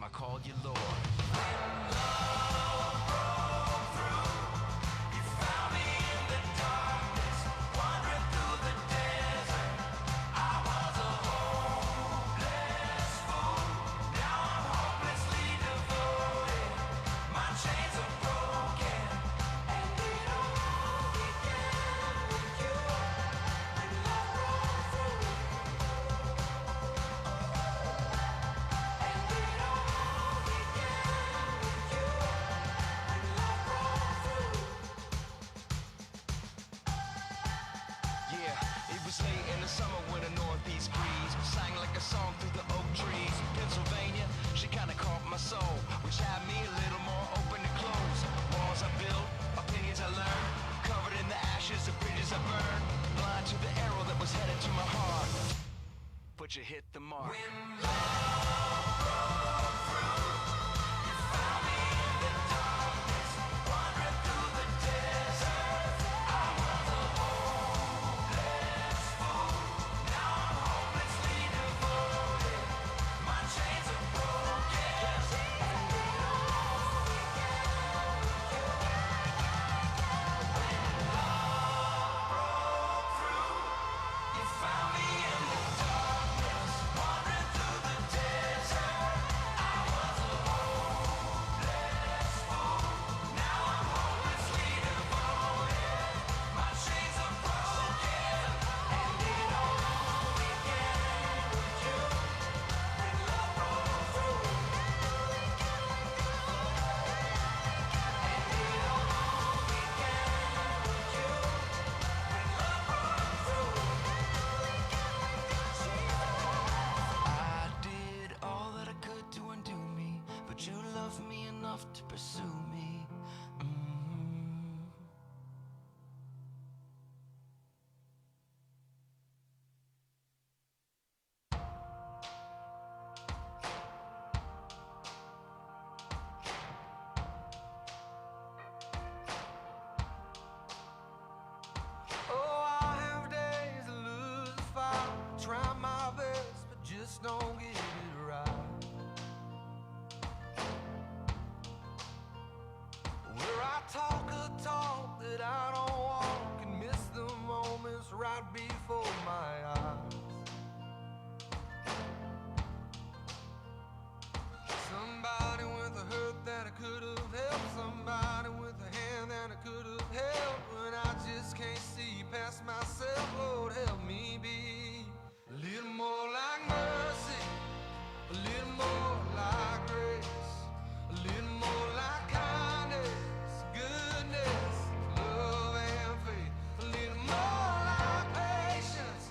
I called you Lord. Yeah, it was late in the summer when a northeast breeze sang like a song through the oak trees. Pennsylvania, she kinda caught my soul, which had me a little more open to close. Walls I built, opinions I learned, covered in the ashes of bridges I burned. Blind to the arrow that was headed to my heart, but you hit the mark. When love broke through, you found me in the darkness, wandering through the desert. I was a hopeless fool. Now I'm hopelessly devoted. My chains are broken. And it all began with you. When love broke through, you found me in the darkness, wandering through the desert. I was a hopeless fool. Now I'm hopelessly devoted. My chains are broken, and it all began with you. When love broke through, and it all began with you. When love broke through. I did all that I could to undo me, but you loved me enough to pursue me. Oh, I have days to lose the fight, try my best, but just don't get it right. Where I talk a talk that I don't walk and miss the moments right before my eyes. Somebody with a hurt that I could have helped, somebody with a hand that I could have held. When I just can't see past myself, Lord help me be a little more like mercy, a little more like grace, a little more like kindness, goodness, love and faith, a little more like patience,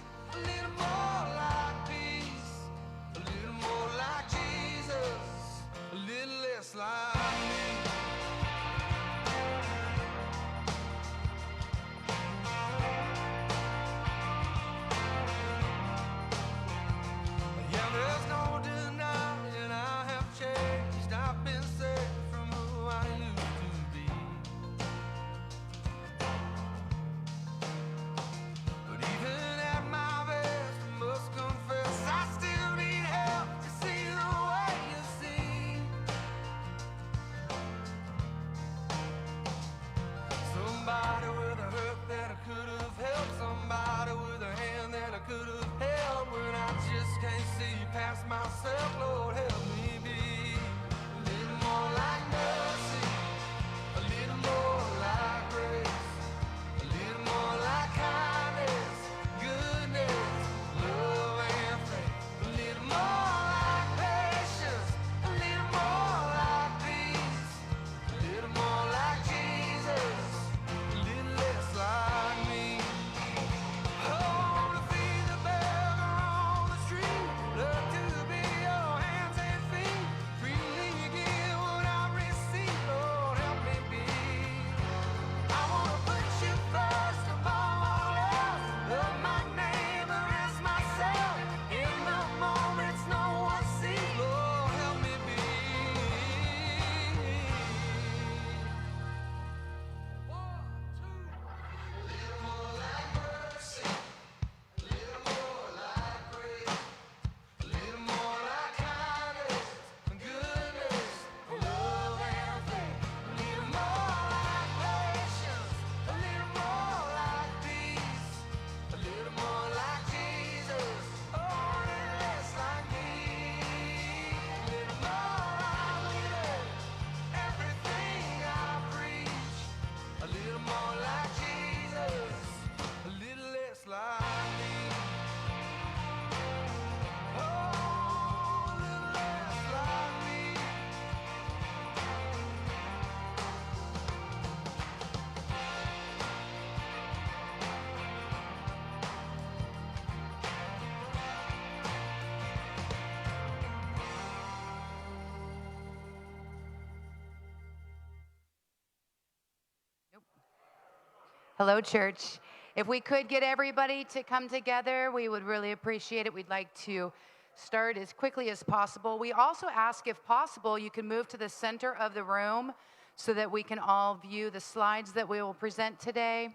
Hello, church. If we could get everybody to come together, we would really appreciate it. We'd like to start as quickly as possible. We also ask, if possible, you can move to the center of the room so that we can all view the slides that we will present today.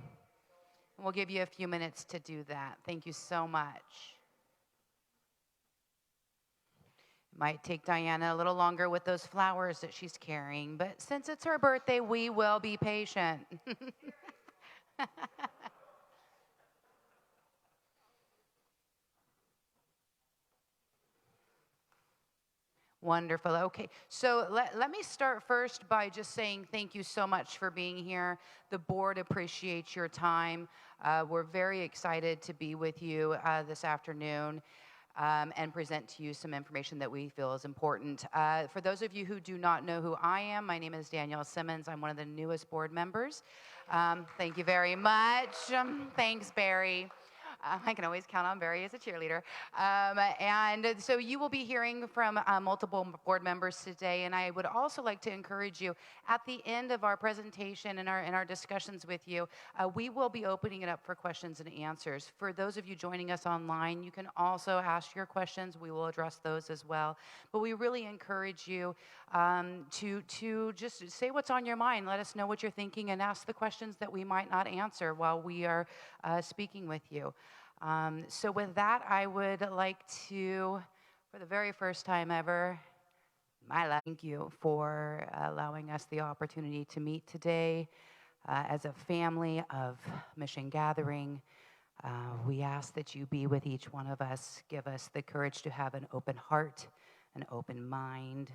We'll give you a few minutes to do that. Thank you so much. It might take Diana a little longer with those flowers that she's carrying, but since it's her birthday, we will be patient. Wonderful. Okay, so let me start first by just saying thank you so much for being here. The board appreciates your time. We're very excited to be with you this afternoon and present to you some information that we feel is important. For those of you who do not know who I am, my name is Danielle Simmons. I'm one of the newest board members. Thank you very much. Thanks, Barry. I can always count on Barry as a cheerleader. And so you will be hearing from multiple board members today. And I would also like to encourage you, at the end of our presentation and our discussions with you, we will be opening it up for questions and answers. For those of you joining us online, you can also ask your questions. We will address those as well. But we really encourage you to just say what's on your mind. Let us know what you're thinking and ask the questions that we might not answer while we are speaking with you. So with that, I would like to, for the very first time ever in my life, thank you for allowing us the opportunity to meet today as a family of Mission Gathering. We ask that you be with each one of us, give us the courage to have an open heart, an open mind,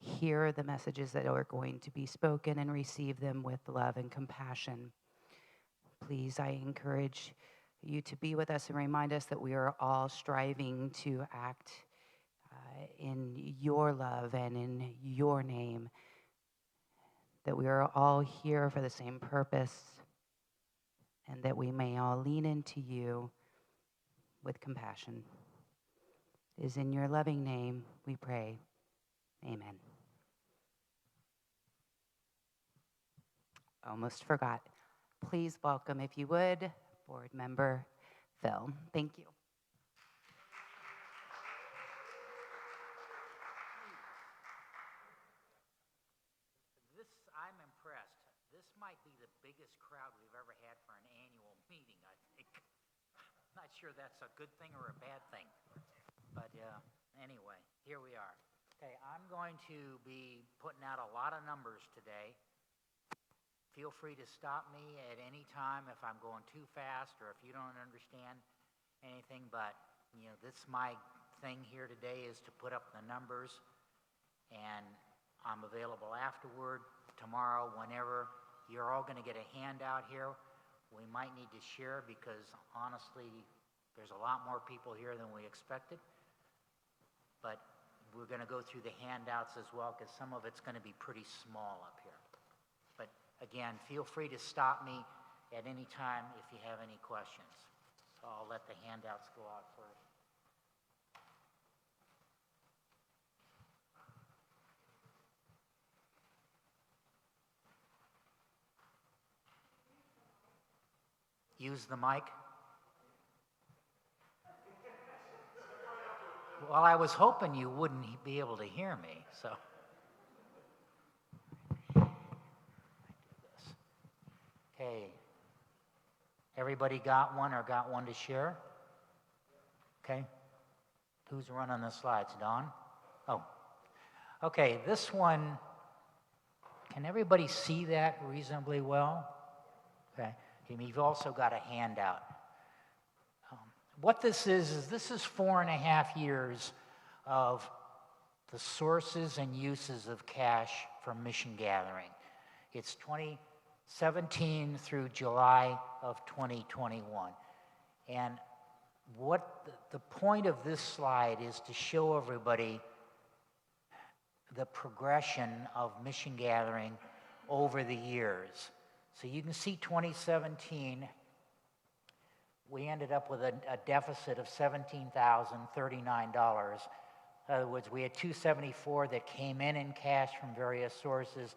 hear the messages that are going to be spoken and receive them with love and compassion. Please, I encourage you to be with us and remind us that we are all striving to act in your love and in your name, that we are all here for the same purpose, and that we may all lean into you with compassion. It is in your loving name we pray. Amen. Almost forgot. Please welcome, if you would, Board Member Phil. Thank you. I'm impressed. This might be the biggest crowd we've ever had for an annual meeting, I think. I'm not sure that's a good thing or a bad thing. But anyway, here we are. Okay, I'm going to be putting out a lot of numbers today. Feel free to stop me at any time if I'm going too fast or if you don't understand anything, but this my thing here today is to put up the numbers, and I'm available afterward, tomorrow, whenever. You're all going to get a handout here. We might need to share because honestly, there's a lot more people here than we expected, but we're going to go through the handouts as well because some of it's going to be pretty small up here. But again, feel free to stop me at any time if you have any questions. So I'll let the handouts go out first. Use the mic. Well, I was hoping you wouldn't be able to hear me, so. Okay. Everybody got one or got one to share? Okay. Who's running the slides? Don? Oh. Okay, this one, can everybody see that reasonably well? Okay. You've also got a handout. What this is this is 4.5 years of the sources and uses of cash from Mission Gathering. It's 2017 through July of 2021. And what the point of this slide is to show everybody the progression of Mission Gathering over the years. So you can see 2017, we ended up with a deficit of $17,039. In other words, we had $274 that came in cash from various sources,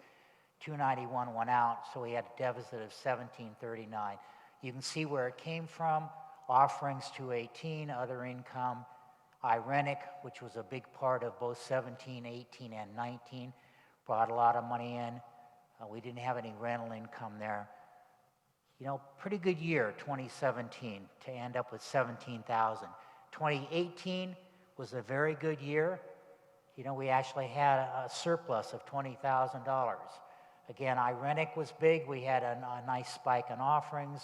291 went out, so we had a deficit of 1739. You can see where it came from. Offerings 218, other income, Irenic, which was a big part of both 17, 18, and 19, brought a lot of money in. We didn't have any rental income there. You know, pretty good year, 2017, to end up with 17,000. 2018 was a very good year. You know, we actually had a surplus of $20,000. Again, Irenic was big. We had a nice spike in offerings.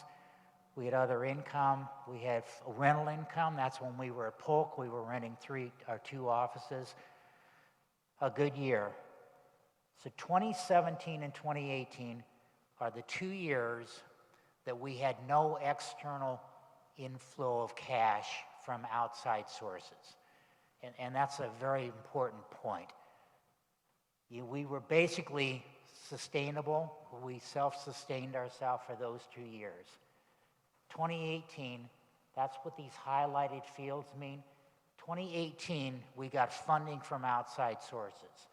We had other income. We had rental income. That's when we were at Polk. We were renting 2 offices. A good year. So 2017 and 2018 are the 2 years that we had no external inflow of cash from outside sources. And that's a very important point. We were basically sustainable. We self-sustained ourselves for those 2 years. 2018, that's what these highlighted fields mean. 2018, we got funding from outside sources.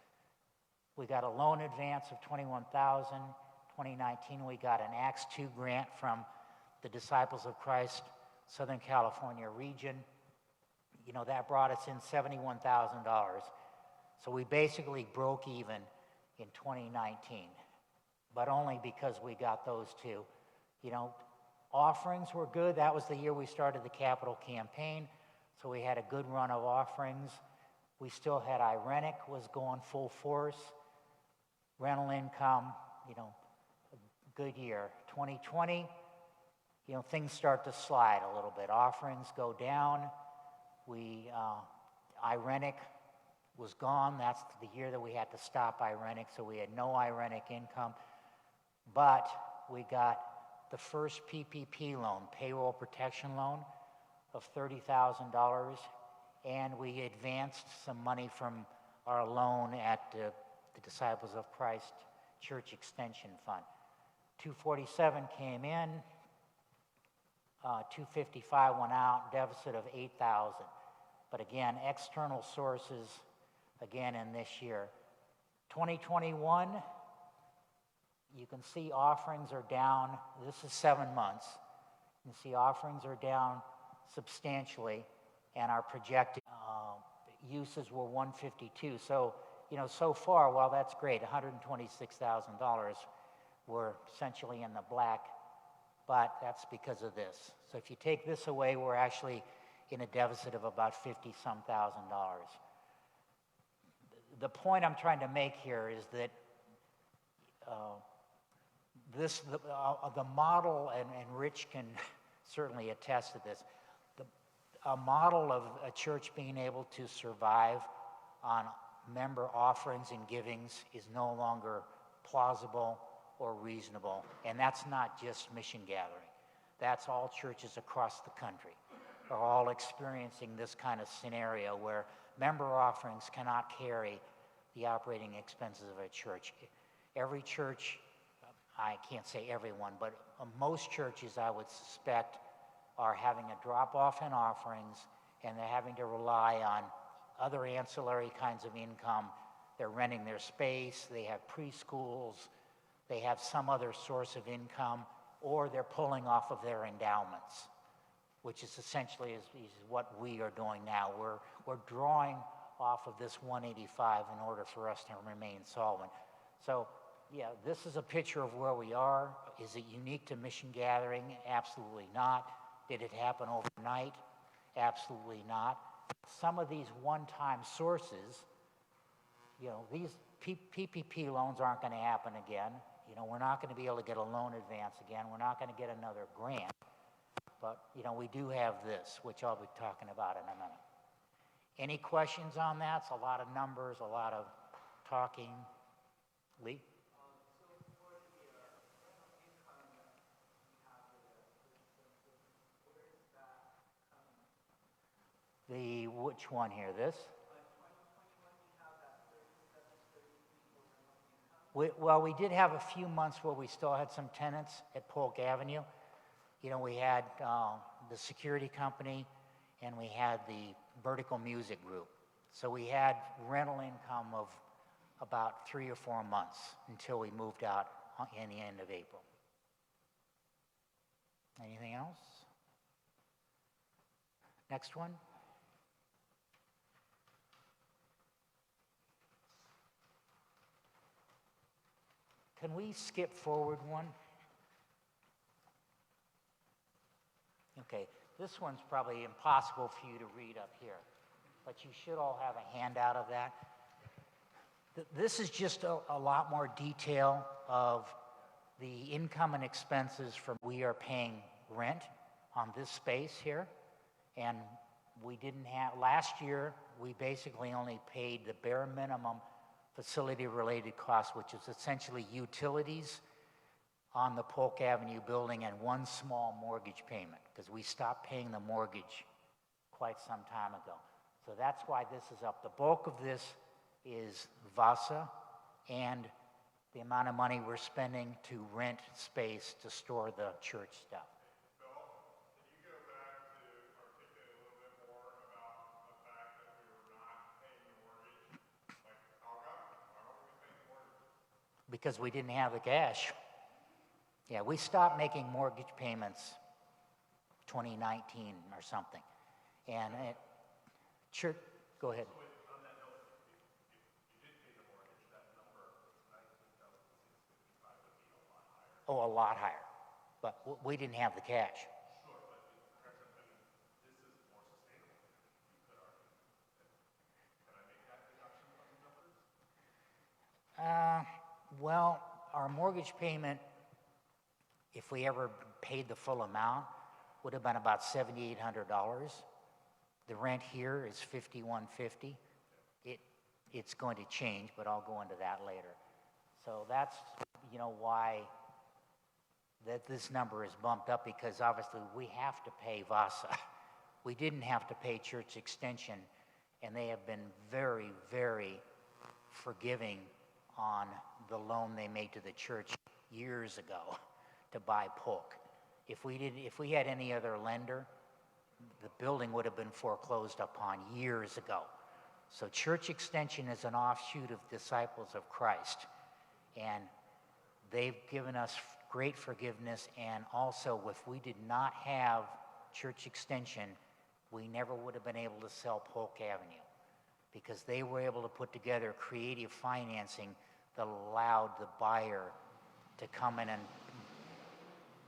We got a loan advance of $21,000. 2019, we got an Acts 2 grant from the Disciples of Christ Southern California region. You know, that brought us in $71,000. So we basically broke even in 2019, but only because we got those 2. You know, offerings were good. That was the year we started the capital campaign, so we had a good run of offerings. We still had Irenic was going full force. Rental income, you know, a good year. 2020, you know, things start to slide a little bit. Offerings go down. Irenic was gone. That's the year that we had to stop Irenic, so we had no Irenic income. But we got the first PPP loan, payroll protection loan, of $30,000, and we advanced some money from our loan at the Disciples of Christ Church Extension Fund. 247 came in, 255 went out, deficit of 8,000. But again, external sources, again, in this year. 2021, you can see offerings are down. This is 7 months. You can see offerings are down substantially, and our projected uses were 152. So, you know, so far, while that's great, $126,000, we're essentially in the black, but that's because of this. So if you take this away, we're actually in a deficit of about $50-some thousand. The point I'm trying to make here is that the model, and Rich can certainly attest to this, a model of a church being able to survive on member offerings and givings is no longer plausible or reasonable. And that's not just Mission Gathering. That's all churches across the country are all experiencing this kind of scenario where member offerings cannot carry the operating expenses of a church. Every church, I can't say everyone, but most churches, I would suspect, are having a drop-off in offerings, and they're having to rely on other ancillary kinds of income. They're renting their space, they have preschools, they have some other source of income, or they're pulling off of their endowments, which is essentially is what we are doing now. We're drawing off of this 185 in order for us to remain solvent. So, yeah, this is a picture of where we are. Is it unique to Mission Gathering? Absolutely not. Did it happen overnight? Absolutely not. Some of these one-time sources, you know, these PPP loans aren't going to happen again. You know, we're not going to be able to get a loan advance again. We're not going to get another grant. But, you know, we do have this, which I'll be talking about in a minute. Any questions on that? It's a lot of numbers, a lot of talking. Lee? Which one here? This? We did have a few months where we still had some tenants at Polk Avenue. You know, we had the security company, and we had the Vertical Music Group. So we had rental income of about 3 or 4 months until we moved out in the end of April. Anything else? Next one. Can we skip forward one? Okay, this one's probably impossible for you to read up here, but you should all have a handout of that. This is just a lot more detail of the income and expenses from we are paying rent on this space here. And we didn't have, last year, we basically only paid the bare minimum facility-related costs, which is essentially utilities on the Polk Avenue building and one small mortgage payment, because we stopped paying the mortgage quite some time ago. So that's why this is up. The bulk of this is VASA and the amount of money we're spending to rent space to store the church stuff. Bill, can you go back to articulate a little bit more about the fact that we were not paying the mortgage? Like, how come? Why weren't we paying the mortgage? Because we didn't have the cash. Yeah, we stopped making mortgage payments 2019 or something. And church, go ahead. On that note, if you did pay the mortgage, that number, $19,655, would be a lot higher. Oh, a lot higher. But we didn't have the cash. Sure, but correct, I mean, this is more sustainable. You could argue. Can I make that deduction from the numbers? Well, our mortgage payment, if we ever paid the full amount, would have been about $7,800. The rent here is $5,150. It's going to change, but I'll go into that later. So that's, why that this number is bumped up, because obviously we have to pay VASA. We didn't have to pay Church Extension, and they have been very, very forgiving on the loan they made to the church years ago to buy Polk. If we had any other lender, the building would have been foreclosed upon years ago. So Church Extension is an offshoot of Disciples of Christ, and they've given us great forgiveness. And also, if we did not have Church Extension, we never would have been able to sell Polk Avenue, because they were able to put together creative financing that allowed the buyer to come in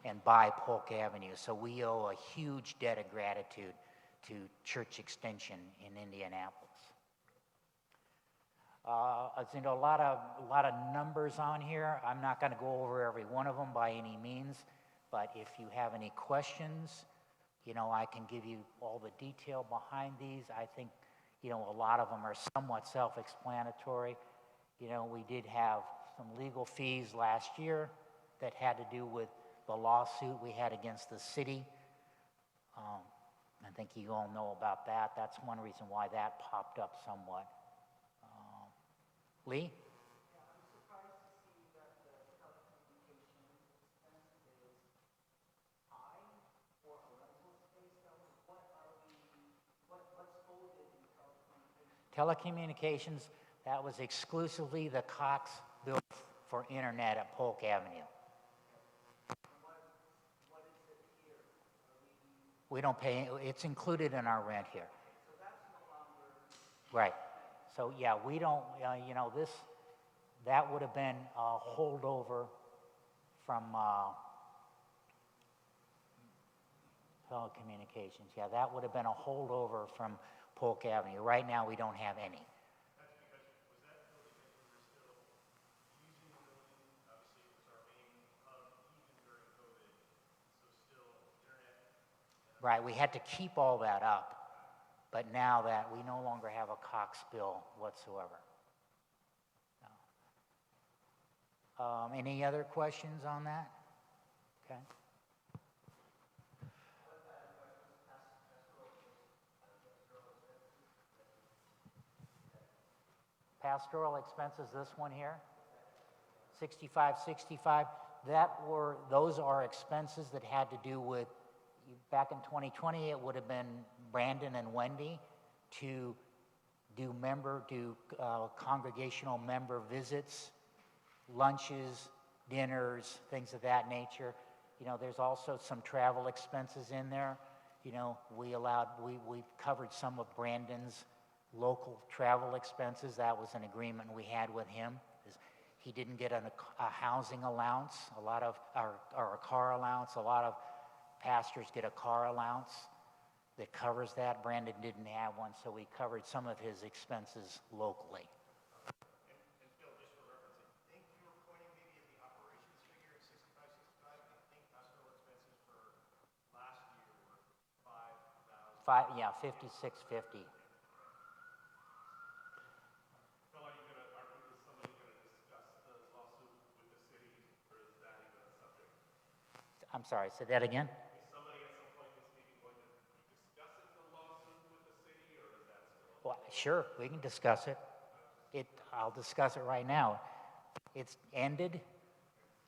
and buy Polk Avenue. So we owe a huge debt of gratitude to Church Extension in Indianapolis. A lot of numbers on here. I'm not going to go over every one of them by any means, but if you have any questions, I can give you all the detail behind these. I think, a lot of them are somewhat self-explanatory. We did have some legal fees last year that had to do with the lawsuit we had against the city. I think you all know about that. That's one reason why that popped up somewhat. Lee? Yeah, I'm surprised to see that the telecommunications expense is high for a rental space. What's folded in telecommunications? Telecommunications, that was exclusively the Cox bill for internet at Polk Avenue. What is it here? We don't pay, it's included in our rent here. So that's no longer. Right. So, yeah, we don't, that would have been a holdover from telecommunications. Yeah, that would have been a holdover from Polk Avenue. Right now, we don't have any. That's because, was that building that you were still using the building? Obviously, it was our main hub even during COVID. So still internet. Right, we had to keep all that up. But now that we no longer have a Cox bill whatsoever. No. Any other questions on that? Okay. Pastoral expenses, this one here, 6565. Those are expenses that had to do with, back in 2020, it would have been Brandon and Wendy to do congregational member visits, lunches, dinners, things of that nature. You know, there's also some travel expenses in there. You know, we covered some of Brandon's local travel expenses. That was an agreement we had with him. He didn't get a housing allowance, or a car allowance. A lot of pastors get a car allowance that covers that. Brandon didn't have one, so we covered some of his expenses locally. And Phil, just for reference, I think you were pointing maybe at the operations figure at 65. I think pastoral expenses for last year were 5,000. Yeah, 5650. Phil, is somebody gonna discuss the lawsuit with the city, or is that even a subject? I'm sorry, say that again? Is somebody at some point in this meeting going to be discussing the lawsuit with the city, or is that still? Well, sure, we can discuss it. I'll discuss it right now. It's ended.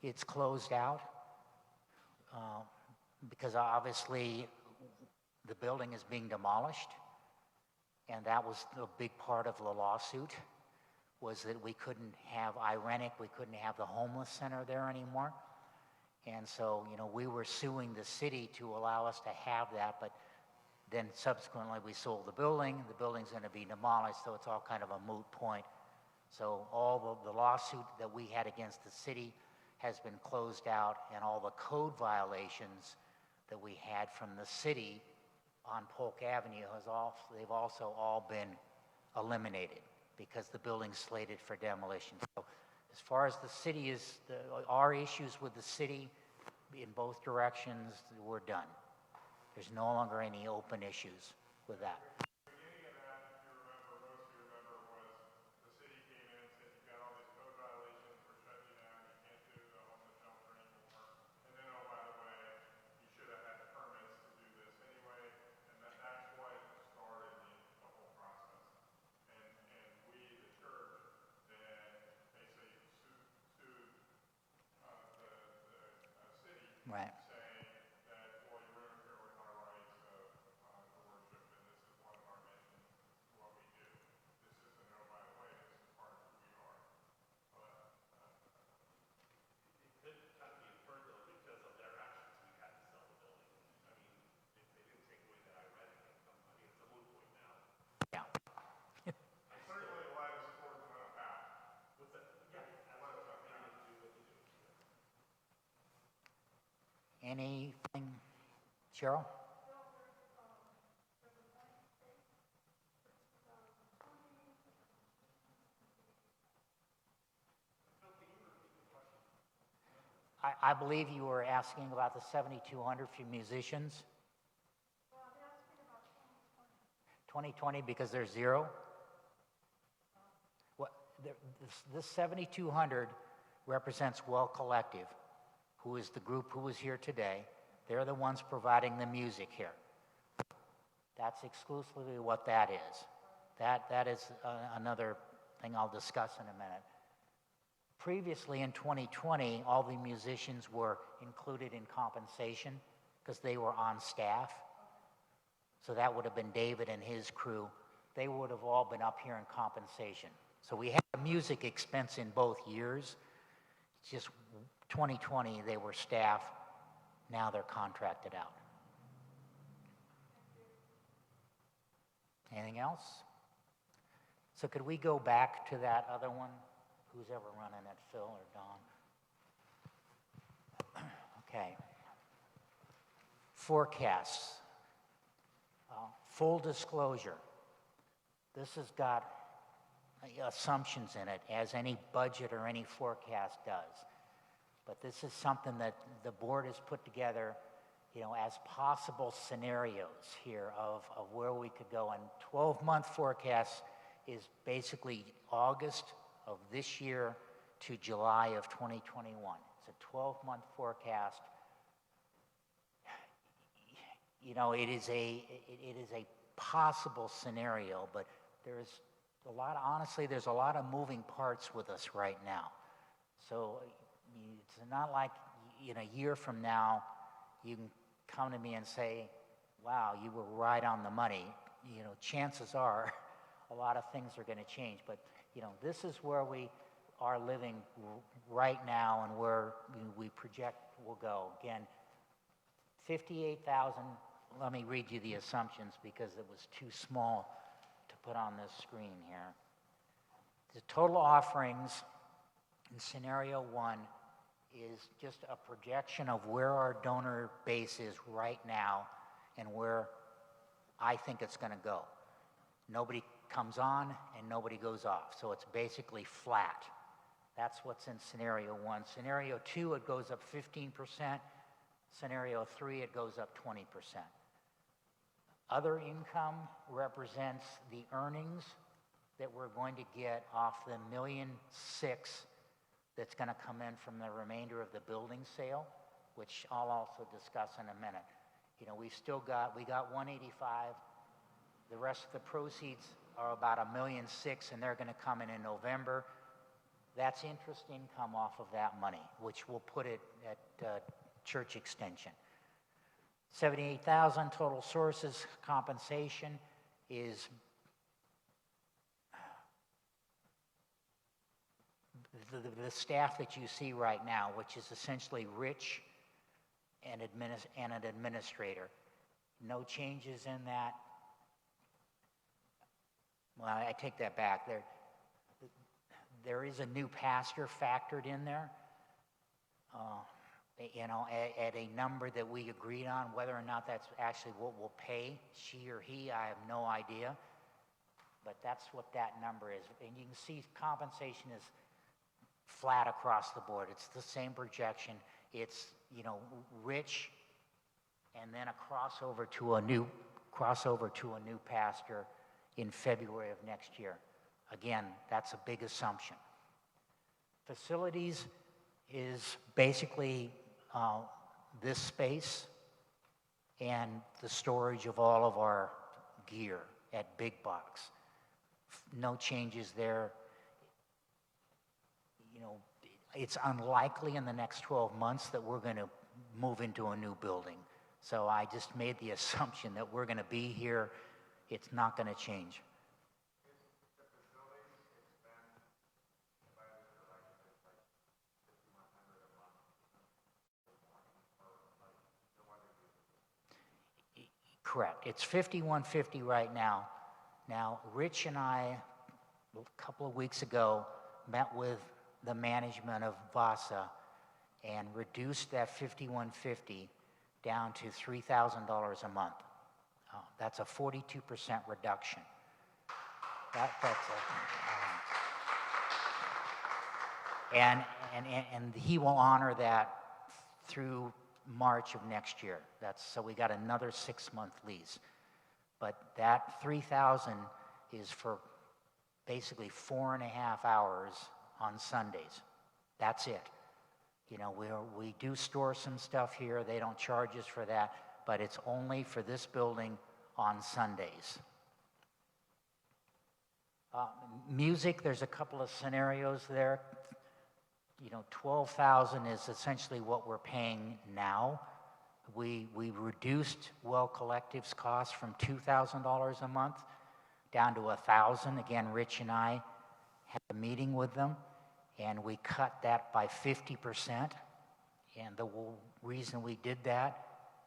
It's closed out. Because obviously the building is being demolished. And that was a big part of the lawsuit, was that we couldn't have Irenic, we couldn't have the homeless center there anymore. And so, you know, we were suing the city to allow us to have that, but then subsequently we sold the building. The building's going to be demolished, so it's all kind of a moot point. So all the lawsuit that we had against the city has been closed out, and all the code violations that we had from the city on Polk Avenue they've also all been eliminated because the building's slated for demolition. So as far as the city our issues with the city in both directions, we're done. There's no longer any open issues with that. The beginning of that, if you remember, most of you remember, was the city came in and said, you've got all these code violations, we're shutting you down, you can't do the homeless shelter anymore. And then, oh, by the way, you should have had permits to do this anyway, and that's what started the whole process. And we, the church, then basically sued the city, Right. saying that, well, you're interfering with our rights to worship, and this is one of our missions, what we do. This isn't, oh, by the way, this is part of who we are. But it could kind of be inferred, though, because of their actions, we had to sell the building. I mean, if they didn't take away that Irenic income, I mean, it's a moot point now. Yeah. I'm certainly glad to support them on a path. What's that? Yeah, let us know. Do what you do. Anything, Cheryl? I believe you were asking about the 7,200 for musicians. 2020 because there's zero. What this 7,200 represents Well Collective, who is the group who was here today. They're the ones providing the music here. That's exclusively what that is. That is another thing I'll discuss in a minute. Previously in 2020, all the musicians were included in compensation because they were on staff. So that would have been David and his crew. They would have all been up here in compensation. So we had a music expense in both years. It's just 2020, they were staff. Now they're contracted out. Anything else? So could we go back to that other one? Who's ever running it, Phil or Don? Okay. Forecasts. Full disclosure. This has got assumptions in it, as any budget or any forecast does. But this is something that the board has put together, you know, as possible scenarios here of where we could go. And 12-month forecast is basically August of this year to July of 2021. It's a 12-month forecast. You know, it is a possible scenario, but there's a lot of moving parts with us right now. So it's not like in a year from now you can come to me and say, wow, you were right on the money. You know, chances are a lot of things are going to change. But, you know, this is where we are living right now and where we project will go. Again, 58,000, let me read you the assumptions because it was too small to put on this screen here. The total offerings in scenario 1 is just a projection of where our donor base is right now and where I think it's going to go. Nobody comes on and nobody goes off, so it's basically flat. That's what's in scenario 1. Scenario 2, it goes up 15%. Scenario 3, it goes up 20%. Other income represents the earnings that we're going to get off the $1.6 million that's going to come in from the remainder of the building sale, which I'll also discuss in a minute. You know, we got 185. The rest of the proceeds are about $1.6 million, and they're going to come in November. That's interest income off of that money, which we'll put it at church extension. 78,000 total sources compensation is the staff that you see right now, which is essentially Rich and an administrator. No changes in that. Well, I take that back. There is a new pastor factored in there, you know, at a number that we agreed on. Whether or not that's actually what we'll pay, she or he, I have no idea. But that's what that number is. And you can see compensation is flat across the board. It's the same projection. It's, you know, Rich, and then a crossover to a new pastor in February of next year. Again, that's a big assumption. Facilities is basically this space and the storage of all of our gear at Big Box. No changes there. You know, it's unlikely in the next 12 months that we're going to move into a new building. So I just made the assumption that we're going to be here. It's not going to change. Correct. It's $5,150 right now. Now, Rich and I, a couple of weeks ago, met with the management of VASA and reduced that $5,150 down to $3,000 a month. That's a 42% reduction. And he will honor that through March of next year. So we got another 6-month lease. But that $3,000 is for basically 4.5 hours on Sundays. That's it. You know, we do store some stuff here. They don't charge us for that, but it's only for this building on Sundays. Music, there's a couple of scenarios there. You know, $12,000 is essentially what we're paying now. We reduced Well Collective's cost from $2,000 a month down to $1,000. Again, Rich and I had a meeting with them, and we cut that by 50%. And the reason we did that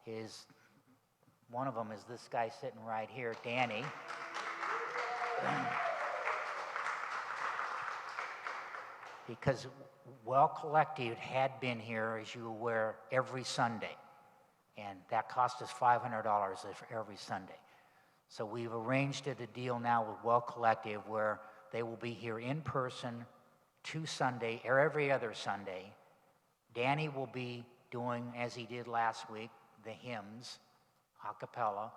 is, one of them is this guy sitting right here, Danny. Because Well Collective had been here, as you're aware, every Sunday. And that cost us $500 every Sunday. So we've arranged a deal now with Well Collective where they will be here in person every other Sunday. Danny will be doing, as he did last week, the hymns, a cappella.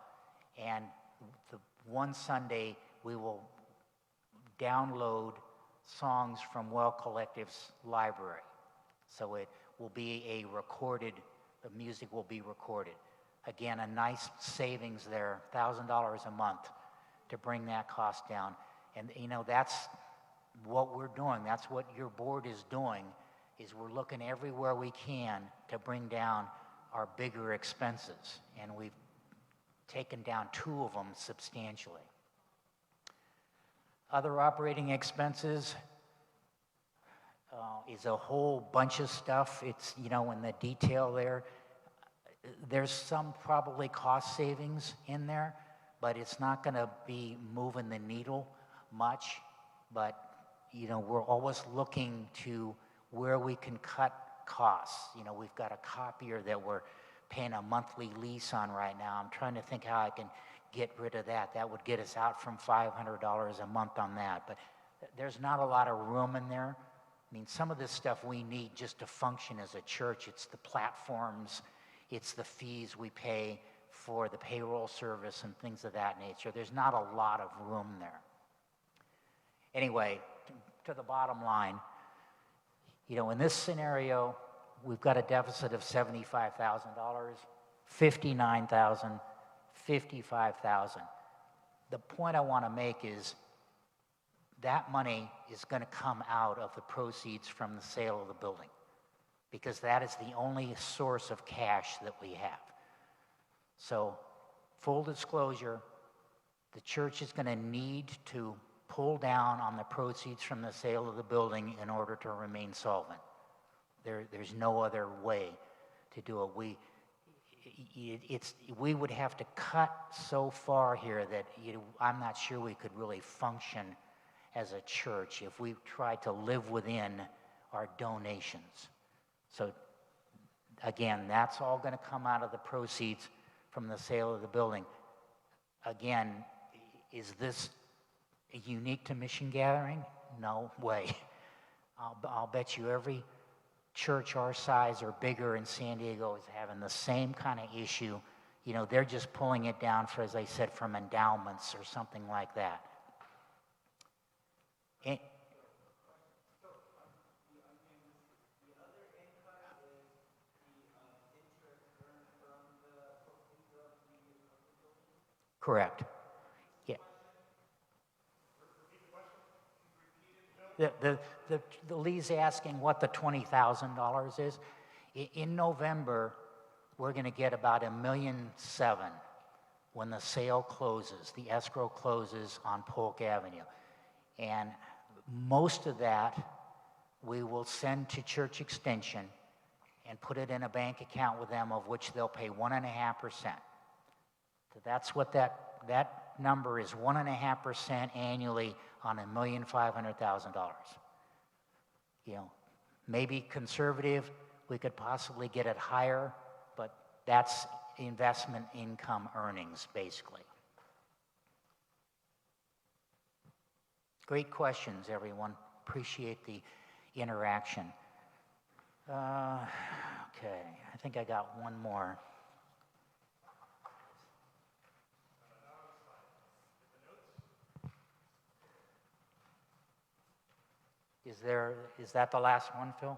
And the one Sunday we will download songs from Well Collective's library. So it will be the music will be recorded. Again, a nice savings there, $1,000 a month to bring that cost down. And, you know, that's what we're doing. That's what your board is doing, is we're looking everywhere we can to bring down our bigger expenses. And we've taken down 2 of them substantially. Other operating expenses is a whole bunch of stuff. It's, you know, in the detail there. There's some probably cost savings in there, but it's not going to be moving the needle much. But, you know, we're always looking to where we can cut costs. You know, we've got a copier that we're paying a monthly lease on right now. I'm trying to think how I can get rid of that. That would get us out from $500 a month on that. But there's not a lot of room in there. I mean, some of this stuff we need just to function as a church. It's the platforms, it's the fees we pay for the payroll service and things of that nature. There's not a lot of room there. Anyway, to the bottom line, you know, in this scenario, we've got a deficit of $75,000, $59,000, $55,000. The point I want to make is that money is going to come out of the proceeds from the sale of the building, because that is the only source of cash that we have. So, full disclosure, the church is going to need to pull down on the proceeds from the sale of the building in order to remain solvent. There's no other way to do it. We would have to cut so far here that I'm not sure we could really function as a church if we tried to live within our donations. So again, that's all going to come out of the proceeds from the sale of the building. Again, is this unique to Mission Gathering? No way. I'll bet you every church our size or bigger in San Diego is having the same kind of issue. You know, they're just pulling it down for, as I said, from endowments or something like that. Correct. Yeah. The Lee's asking what the $20,000 is. In November, we're going to get about $1.7 million when the sale closes, the escrow closes on Polk Avenue. And most of that we will send to Church Extension and put it in a bank account with them, of which they'll pay 1.5%. So that's what that number is, 1.5% annually on $1,500,000. You know, maybe conservative, we could possibly get it higher, but that's investment income earnings, basically. Great questions, everyone. Appreciate the interaction. Okay, I think I got one more. Is that the last one, Phil?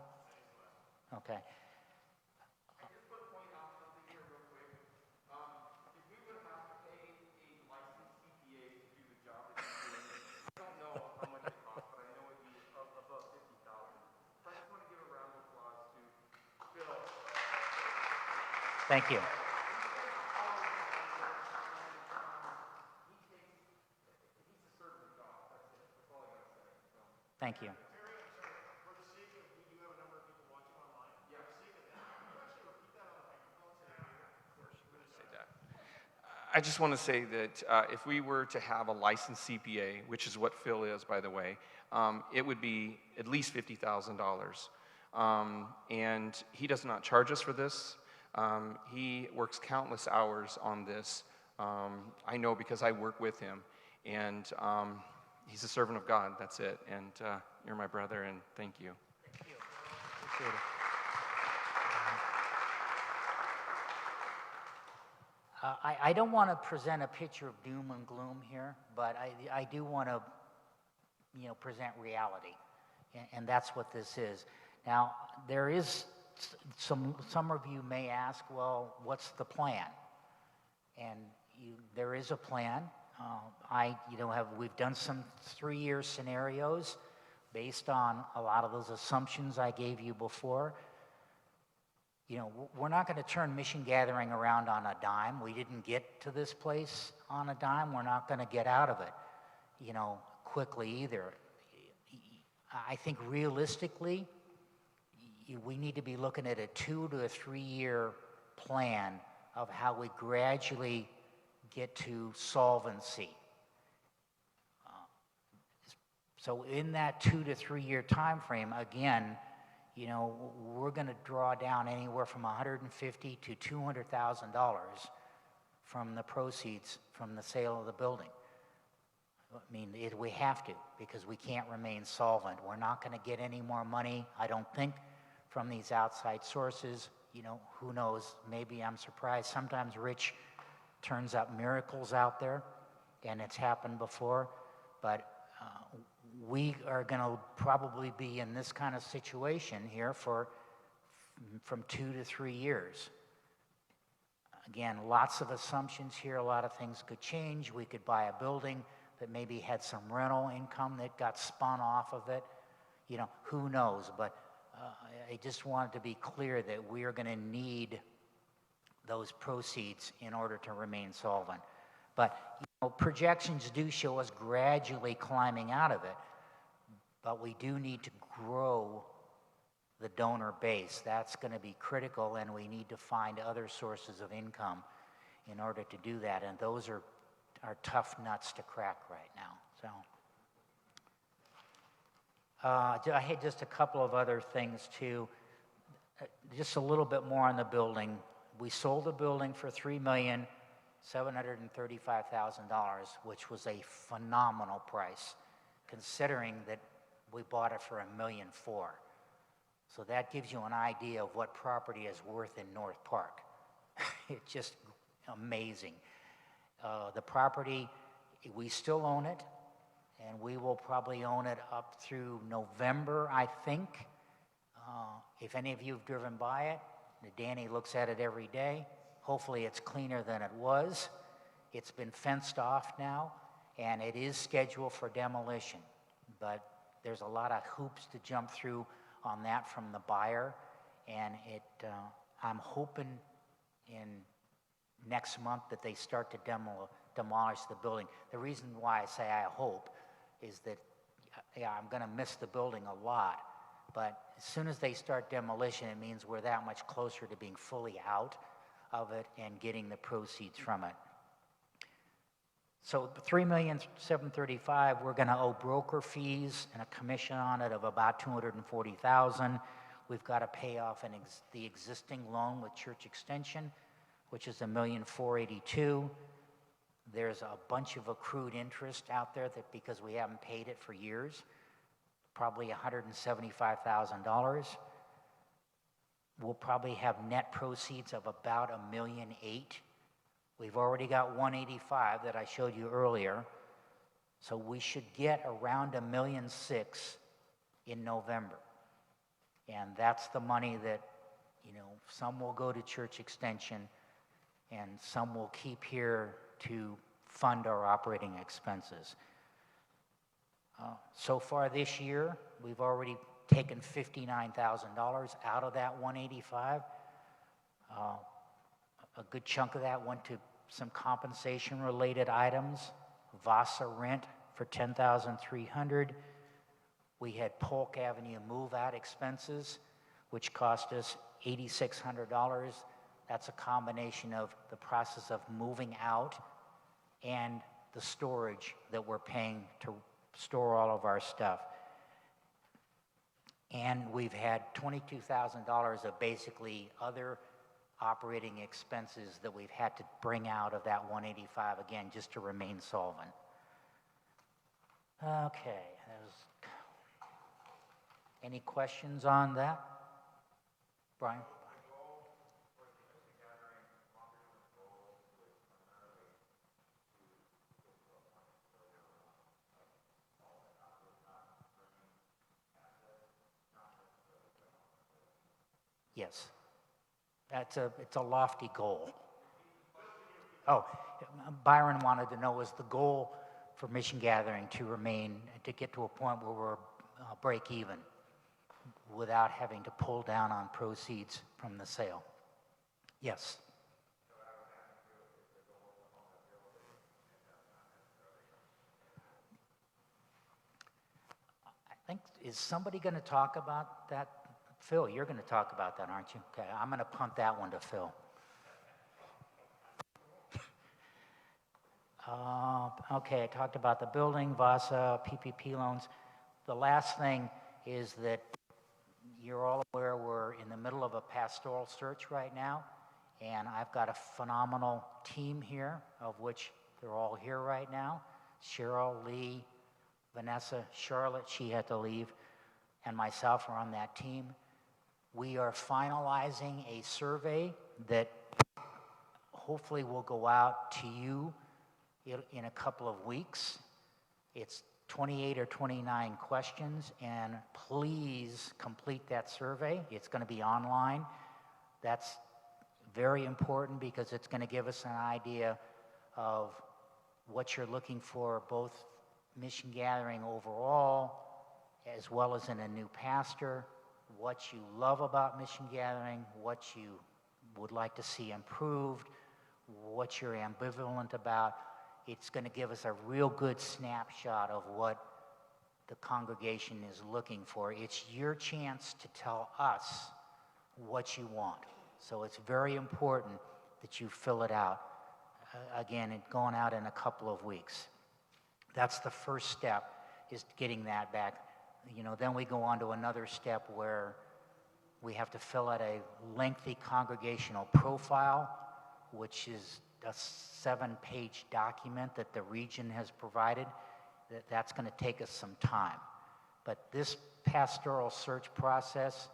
Okay. I just want to point out something here real quick. If we would have to pay a licensed CPA to do the job that he's doing, I don't know how much it costs, but I know it'd be above $50,000. So I just want to give a round of applause to Phil. Thank you. Thank you. I just want to say that if we were to have a licensed CPA, which is what Phil is, by the way, it would be at least $50,000. And he does not charge us for this. He works countless hours on this. I know because I work with him. And he's a servant of God, that's it. And you're my brother, and thank you. Thank you. Appreciate it. I don't want to present a picture of doom and gloom here, but I do want to, you know, present reality, and that's what this is. Now, there is some of you may ask, well, what's the plan? And there is a plan. We've done some 3-year scenarios based on a lot of those assumptions I gave you before. You know, we're not going to turn Mission Gathering around on a dime. We didn't get to this place on a dime. We're not going to get out of it, you know, quickly either. I think realistically, we need to be looking at a 2 to 3 year plan of how we gradually get to solvency. So in that 2 to 3 year time frame, again, you know, we're going to draw down anywhere from $150,000 to $200,000 from the proceeds from the sale of the building. I mean, we have to, because we can't remain solvent. We're not going to get any more money, I don't think, from these outside sources. You know, who knows? Maybe I'm surprised. Sometimes Rich turns up miracles out there, and it's happened before. But we are going to probably be in this kind of situation here for from 2 to 3 years. Again, lots of assumptions here. A lot of things could change. We could buy a building that maybe had some rental income that got spun off of it. You know, who knows? But I just wanted to be clear that we are going to need those proceeds in order to remain solvent. But you know, projections do show us gradually climbing out of it, but we do need to grow the donor base. That's going to be critical, and we need to find other sources of income in order to do that, and those are tough nuts to crack right now. So I had just a couple of other things too. Just a little bit more on the building. We sold the building for $3,735,000, which was a phenomenal price, considering that we bought it for $1.4 million. So that gives you an idea of what property is worth in North Park. It's just amazing. The property, we still own it, and we will probably own it up through November, I think. If any of you have driven by it, Danny looks at it every day. Hopefully it's cleaner than it was. It's been fenced off now, and it is scheduled for demolition. But there's a lot of hoops to jump through on that from the buyer, and I'm hoping in next month that they start to demolish the building. The reason why I say I hope is that, yeah, I'm going to miss the building a lot, but as soon as they start demolition, it means we're that much closer to being fully out of it and getting the proceeds from it. So $3,735,000, we're going to owe broker fees and a commission on it of about $240,000. We've got to pay off the existing loan with Church Extension, which is $1,482,000. There's a bunch of accrued interest out there that because we haven't paid it for years, probably $175,000. We'll probably have net proceeds of about $1.8 million. We've already got $185,000 that I showed you earlier, so we should get around $1.6 million in November. And that's the money that, you know, some will go to Church Extension and some will keep here to fund our operating expenses. So far this year, we've already taken $59,000 out of that $185,000. A good chunk of that went to some compensation-related items. Vasa rent for $10,300. We had Polk Avenue move-out expenses, which cost us $8,600. That's a combination of the process of moving out and the storage that we're paying to store all of our stuff. And we've had $22,000 of basically other operating expenses that we've had to bring out of that $185,000 again, just to remain solvent. Okay, any questions on that? Brian? Yes. It's a lofty goal. Oh, Byron wanted to know, was the goal for Mission Gathering to get to a point where we're break even without having to pull down on proceeds from the sale? Yes. think, is somebody going to talk about that? Phil, you're going to talk about that, aren't you? Okay, I'm going to punt that one to Phil. Okay, I talked about the building, VASA, PPP loans. The last thing is that you're all aware we're in the middle of a pastoral search right now, and I've got a phenomenal team here, of which they're all here right now. Cheryl, Lee, Vanessa, Charlotte, she had to leave, and myself are on that team. We are finalizing a survey that hopefully will go out to you in a couple of weeks. It's 28 or 29 questions, and please complete that survey. It's going to be online. That's very important because it's going to give us an idea of what you're looking for, both mission gathering overall, as well as in a new pastor, what you love about mission gathering, what you would like to see improved, what you're ambivalent about. It's going to give us a real good snapshot of what the congregation is looking for. It's your chance to tell us what you want. So it's very important that you fill it out. Again, it's going out in a couple of weeks. That's the first step, is getting that back. Then we go on to another step where we have to fill out a lengthy congregational profile, which is a 7-page document that the region has provided. That's going to take us some time. But this pastoral search process,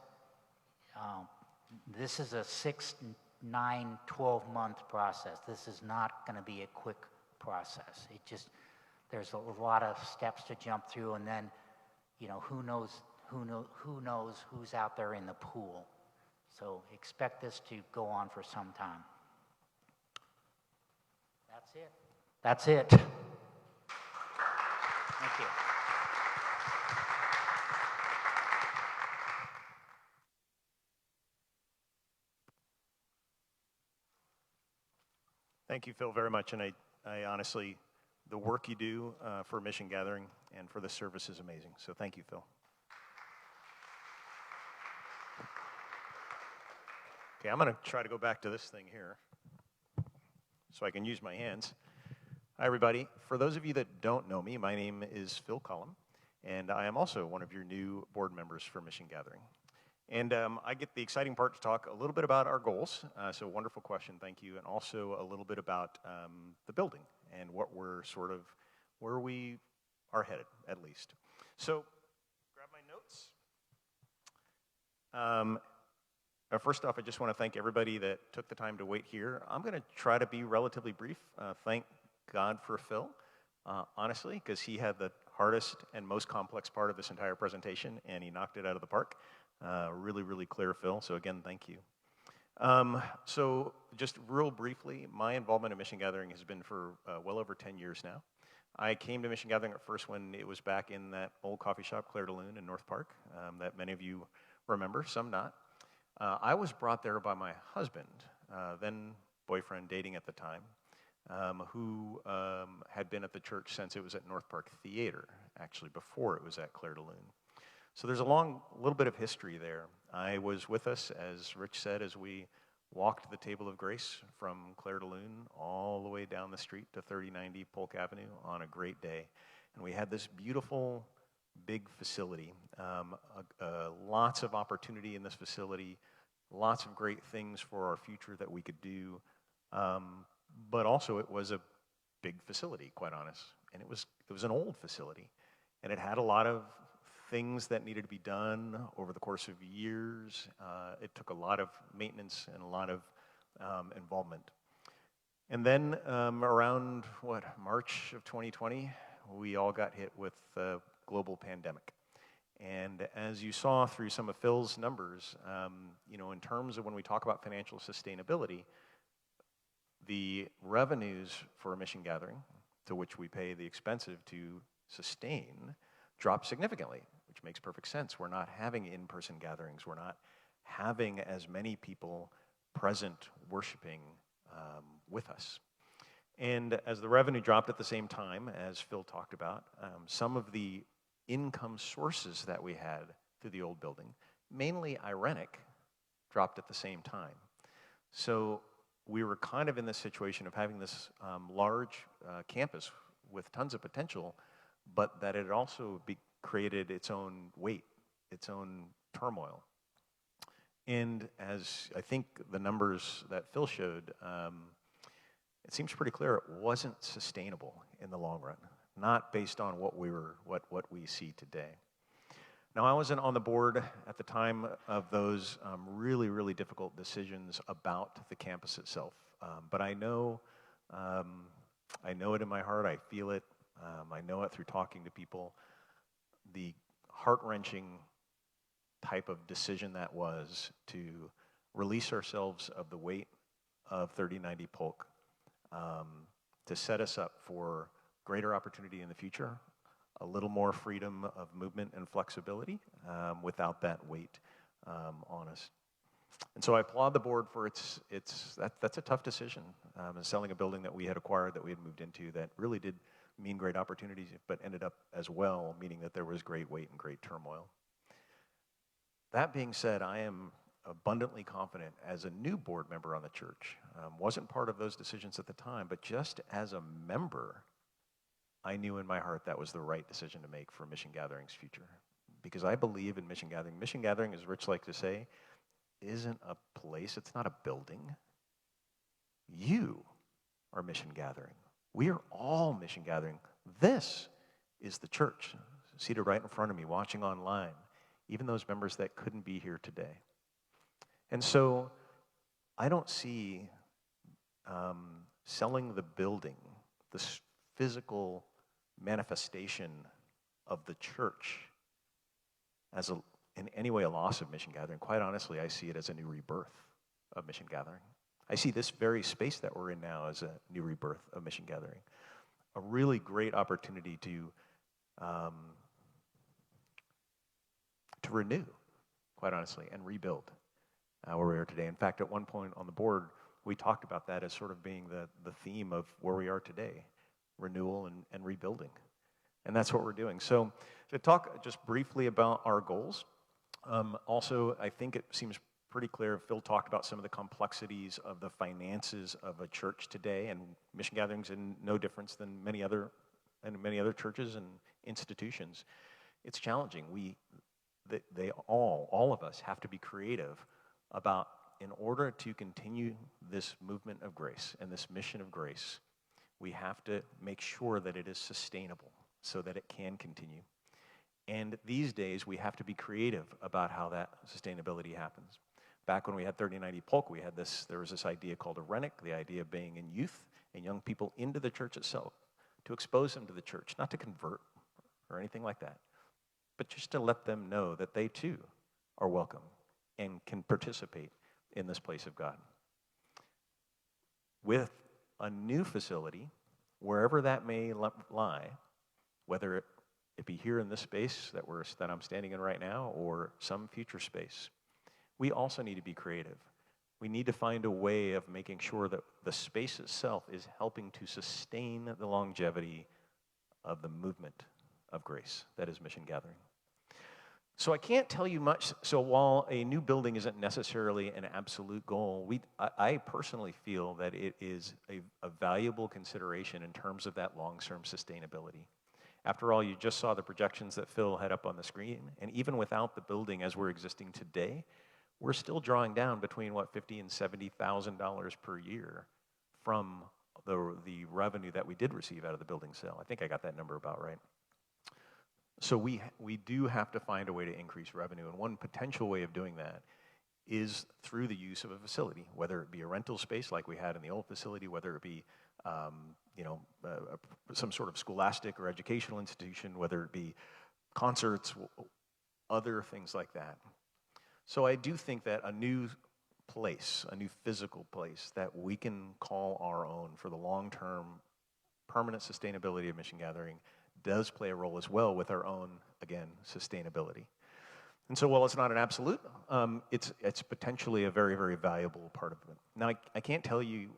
this is a 6, 9, 12-month process. This is not going to be a quick process. There's a lot of steps to jump through, and then, who knows who's out there in the pool. So expect this to go on for some time. That's it. Thank you. Thank you, Phil, very much. And I honestly, the work you do for Mission Gathering and for the service is amazing. So thank you, Phil. Okay, I'm going to try to go back to this thing here so I can use my hands. Hi, everybody. For those of you that don't know me, my name is Phil Cullum, and I am also one of your new board members for Mission Gathering. And I get the exciting part to talk a little bit about our goals. So wonderful question, thank you. And also a little bit about the building and what we're where we are headed, at least. So grab my notes. First off, I just want to thank everybody that took the time to wait here. I'm going to try to be relatively brief. Thank God for Phil, honestly, because he had the hardest and most complex part of this entire presentation, and he knocked it out of the park. Really, really clear, Phil. So again, thank you. So just real briefly, my involvement in Mission Gathering has been for well over 10 years now. I came to Mission Gathering at first when it was back in that old coffee shop, Claire de Lune in North Park, that many of you remember, some not. I was brought there by my husband, then boyfriend, dating at the time, who had been at the church since it was at North Park Theater, actually before it was at Claire de Lune. So there's a little bit of history there. I was with us, as Rich said, as we walked the Table of Grace from Claire de Lune all the way down the street to 3090 Polk Avenue on a great day. And we had this beautiful, big facility, lots of opportunity in this facility, lots of great things for our future that we could do, but also it was a big facility, quite honest. And it was an old facility, and it had a lot of things that needed to be done over the course of years. It took a lot of maintenance and a lot of involvement. And then around, March of 2020, we all got hit with the global pandemic. And as you saw through some of Phil's numbers, in terms of when we talk about financial sustainability, the revenues for a Mission Gathering, to which we pay the expensive to sustain, dropped significantly, which makes perfect sense. We're not having in-person gatherings. We're not having as many people present worshiping with us. And as the revenue dropped at the same time, as Phil talked about, some of the income sources that we had through the old building, mainly Irenic, dropped at the same time. So we were kind of in this situation of having this large campus with tons of potential, but that it also created its own weight, its own turmoil. And as I think the numbers that Phil showed, it seems pretty clear it wasn't sustainable in the long run, not based on what we see today. Now, I wasn't on the board at the time of those really, really difficult decisions about the campus itself, but I know it in my heart. I feel it. I know it through talking to people. The heart-wrenching type of decision that was to release ourselves of the weight of 3090 Polk, to set us up for greater opportunity in the future, a little more freedom of movement and flexibility without that weight on us. And so I applaud the board for that's a tough decision, selling a building that we had acquired, that we had moved into, that really did mean great opportunities, but ended up as well meaning that there was great weight and great turmoil. That being said, I am abundantly confident as a new board member on the church, wasn't part of those decisions at the time, but just as a member, I knew in my heart that was the right decision to make for Mission Gathering's future. Because I believe in Mission Gathering. Mission Gathering, as Rich likes to say, isn't a place, it's not a building. You are Mission Gathering. We are all Mission Gathering. This is the church, seated right in front of me, watching online, even those members that couldn't be here today. And so I don't see selling the building, the physical manifestation of the church, as in any way a loss of Mission Gathering. Quite honestly, I see it as a new rebirth of Mission Gathering. I see this very space that we're in now as a new rebirth of Mission Gathering. A really great opportunity to renew, quite honestly, and rebuild where we are today. In fact, at one point on the board, we talked about that as sort of being the theme of where we are today, renewal and rebuilding. And that's what we're doing. So to talk just briefly about our goals, also I think it seems pretty clear, Phil talked about some of the complexities of the finances of a church today, and Mission Gathering's in no difference than many other churches and institutions. It's challenging. All of us have to be creative about, in order to continue this movement of grace and this mission of grace, we have to make sure that it is sustainable so that it can continue. And these days, we have to be creative about how that sustainability happens. Back when we had 3090 Polk, there was this idea called Irenic, the idea of bringing in youth and young people into the church itself, to expose them to the church, not to convert or anything like that, but just to let them know that they too are welcome and can participate in this place of God. With a new facility, wherever that may lie, whether it be here in this space that I'm standing in right now or some future space, we also need to be creative. We need to find a way of making sure that the space itself is helping to sustain the longevity of the movement of grace that is Mission Gathering. So I can't tell you much. So while a new building isn't necessarily an absolute goal, I personally feel that it is a valuable consideration in terms of that long-term sustainability. After all, you just saw the projections that Phil had up on the screen, and even without the building as we're existing today, we're still drawing down between $50,000 and $70,000 per year from the revenue that we did receive out of the building sale. I think I got that number about right. So we do have to find a way to increase revenue, and one potential way of doing that is through the use of a facility, whether it be a rental space like we had in the old facility, whether it be some sort of scholastic or educational institution, whether it be concerts, other things like that. So I do think that a new place, a new physical place that we can call our own for the long-term permanent sustainability of Mission Gathering does play a role as well with our own, again, sustainability. And so while it's not an absolute, it's potentially a very, very valuable part of it. Now, I can't tell you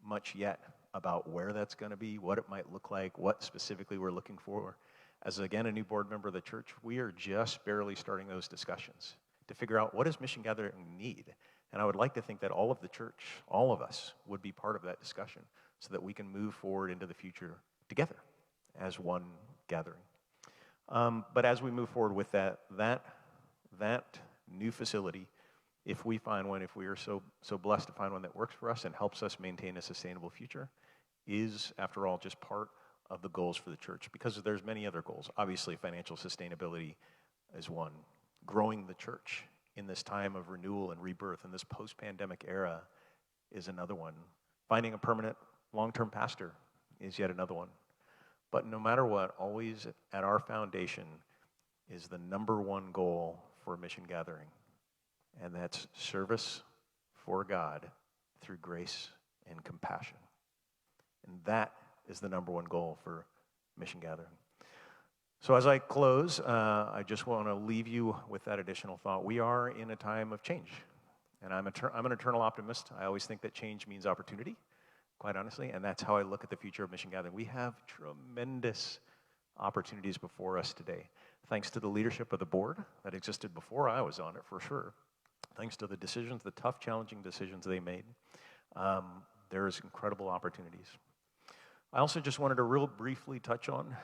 much yet about where that's going to be, what it might look like, what specifically we're looking for As again, a new board member of the church, we are just barely starting those discussions to figure out what does mission gathering need. And I would like to think that all of the church, all of us, would be part of that discussion so that we can move forward into the future together as one gathering. But as we move forward with that new facility, if we find one, if we are so blessed to find one that works for us and helps us maintain a sustainable future, is, after all, just part of the goals for the church, because there's many other goals. Obviously, financial sustainability is one. Growing the church in this time of renewal and rebirth in this post-pandemic era is another one. Finding a permanent long-term pastor is yet another one. But no matter what, always at our foundation is the number one goal for Mission Gathering, and that's service for God through grace and compassion. And that is the number one goal for Mission Gathering. So as I close, I just want to leave you with that additional thought. We are in a time of change, and I'm an eternal optimist. I always think that change means opportunity, quite honestly, and that's how I look at the future of Mission Gathering. We have tremendous opportunities before us today, thanks to the leadership of the board that existed before I was on it, for sure. Thanks to the decisions, the tough, challenging decisions they made, there's incredible opportunities. I also just wanted to real briefly touch on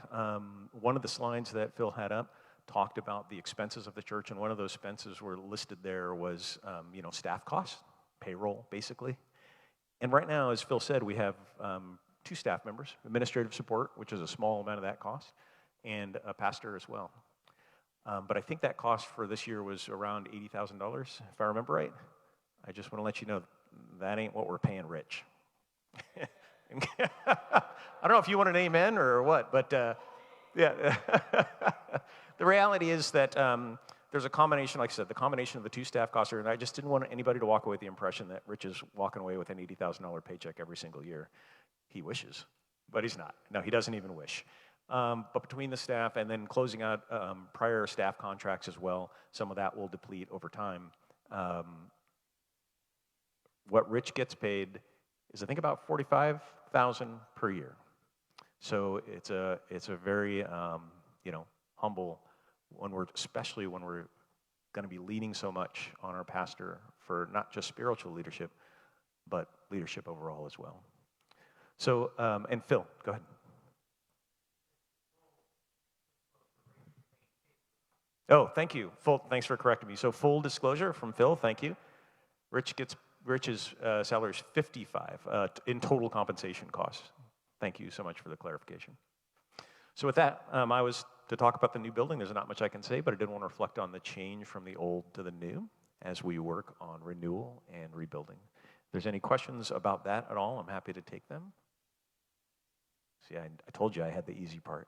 one of the slides that Phil had up talked about the expenses of the church, and one of those expenses were listed there was staff costs, payroll, basically. And right now, as Phil said, we have 2 staff members, administrative support, which is a small amount of that cost, and a pastor as well. But I think that cost for this year was around $80,000, if I remember right. I just want to let you know that ain't what we're paying Rich. I don't know if you want an amen or what, but yeah. The reality is that there's a combination, like I said, the combination of the 2 staff costs, and I just didn't want anybody to walk away with the impression that Rich is walking away with an $80,000 paycheck every single year. He wishes, but he's not. No, he doesn't even wish. But between the staff and then closing out prior staff contracts as well, some of that will deplete over time. What Rich gets paid is, I think, about $45,000 per year. So it's a very humble, especially when we're going to be leaning so much on our pastor for not just spiritual leadership, but leadership overall as well. So, and Phil, go ahead. Oh, thank you. Thanks for correcting me. So full disclosure from Phil, thank you. Rich's salary is $55 in total compensation costs. Thank you so much for the clarification. So with that, I was to talk about the new building. There's not much I can say, but I did want to reflect on the change from the old to the new as we work on renewal and rebuilding. If there's any questions about that at all, I'm happy to take them. See, I told you I had the easy part.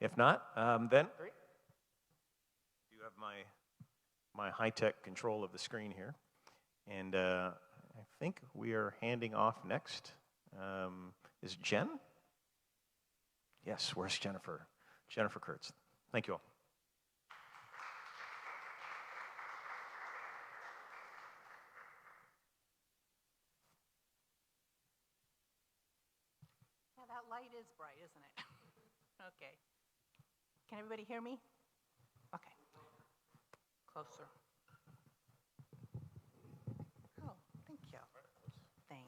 If not, then you have my high-tech control of the screen here. And I think we are handing off next. Is Jen? Yes, where's Jennifer? Jennifer Kurtz. Thank you all. Yeah, that light is bright, isn't it? Okay. Can everybody hear me? Okay. Closer. Oh, thank you. Thanks.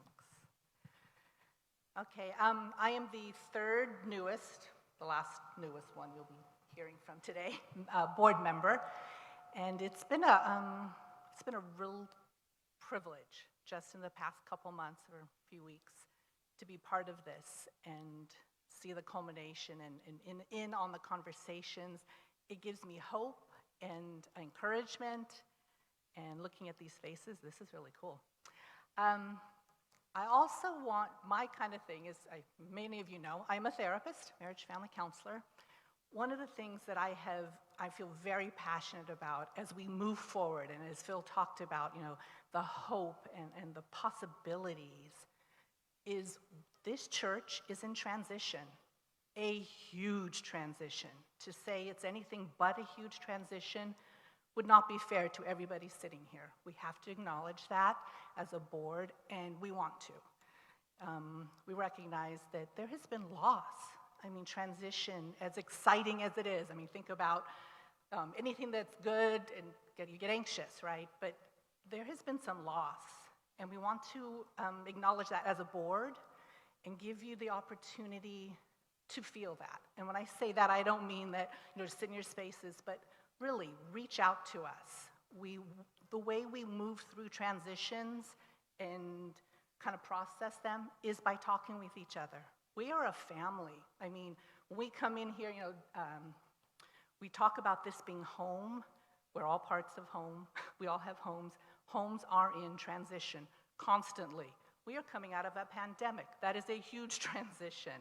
Okay, I am the third newest, the last newest one you'll be hearing from today, board member, and it's been a real privilege just in the past couple months or a few weeks to be part of this and see the culmination and in on the conversations. It gives me hope and encouragement, and looking at these faces, this is really cool. I also want, my kind of thing is, many of you know, I'm a therapist, marriage family counselor. One of the things that I feel very passionate about as we move forward, and as Phil talked about, the hope and the possibilities, is this church is in transition, a huge transition. To say it's anything but a huge transition would not be fair to everybody sitting here. We have to acknowledge that as a board, and we want to. We recognize that there has been loss I mean, transition, as exciting as it is, I mean, think about anything that's good and you get anxious, right? But there has been some loss, and we want to acknowledge that as a board and give you the opportunity to feel that. And when I say that, I don't mean that, just sit in your spaces, but really reach out to us. The way we move through transitions and kind of process them is by talking with each other. We are a family. I mean, when we come in here, we talk about this being home. We're all parts of home. We all have homes. Homes are in transition constantly. We are coming out of a pandemic. That is a huge transition.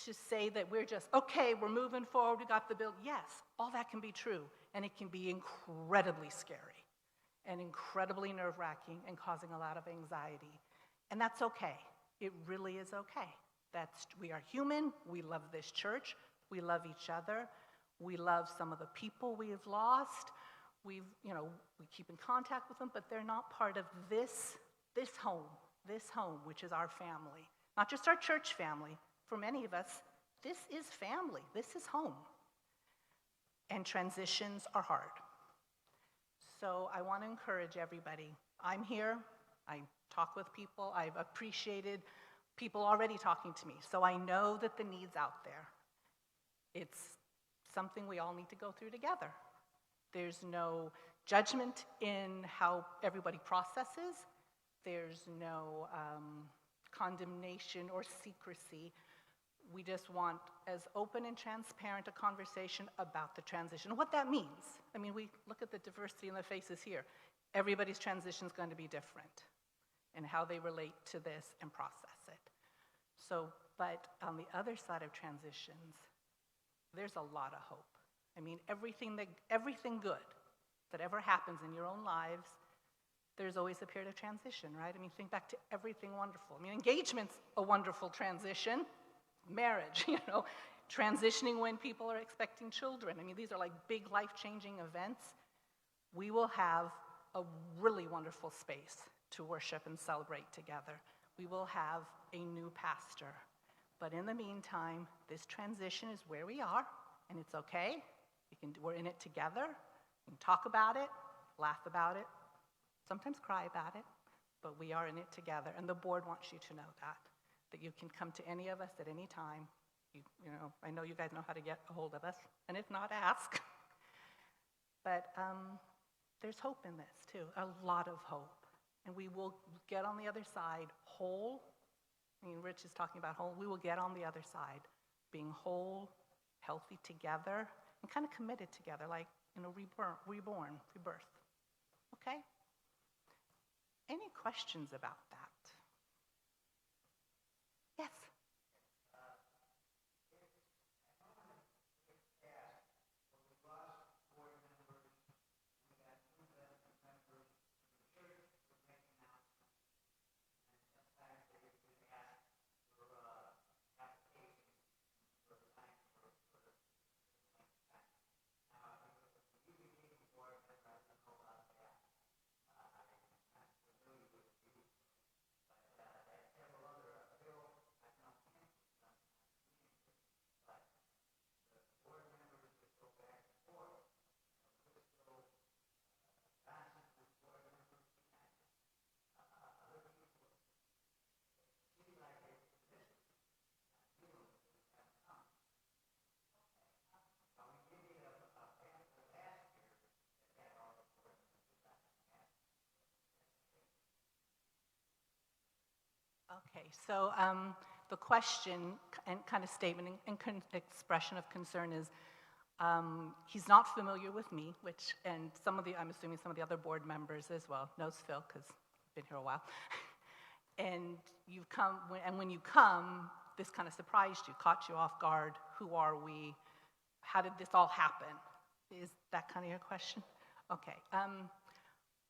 To say that we're just, okay, we're moving forward, we got the bill. Yes, all that can be true, and it can be incredibly scary and incredibly nerve-wracking and causing a lot of anxiety. And that's okay. It really is okay. We are human. We love this church. We love each other. We love some of the people we have lost. We keep in contact with them, but they're not part of this home, which is our family. Not just our church family. For many of us, this is family. This is home. And transitions are hard. So I want to encourage everybody. I'm here. I talk with people. I've appreciated people already talking to me. So I know that the need's out there. It's something we all need to go through together. There's no judgment in how everybody processes. There's no condemnation or secrecy. We just want as open and transparent a conversation about the transition. What that means. I mean, we look at the diversity in the faces here. Everybody's transition is going to be different and how they relate to this and process it. So, but on the other side of transitions, there's a lot of hope. I mean, everything good that ever happens in your own lives, there's always a period of transition, right? I mean, think back to everything wonderful. I mean, engagement's a wonderful transition. Marriage, transitioning when people are expecting children. I mean, these are like big life-changing events. We will have a really wonderful space to worship and celebrate together. We will have a new pastor. But in the meantime, this transition is where we are, and it's okay. We're in it together. We can talk about it, laugh about it, sometimes cry about it, but we are in it together, and the board wants you to know that you can come to any of us at any time. I know you guys know how to get a hold of us, and if not, ask. But there's hope in this, too, a lot of hope. And we will get on the other side whole. I mean, Rich is talking about whole. We will get on the other side being whole, healthy together, and kind of committed together, like, reborn, rebirth. Okay? Any questions about that? Yes. Okay, so the question and kind of statement and expression of concern is he's not familiar with me, and I'm assuming some of the other board members as well, knows Phil, because I've been here a while. And you've come, and when you come, this kind of surprised you, caught you off guard. Who are we? How did this all happen? Is that kind of your question? Okay.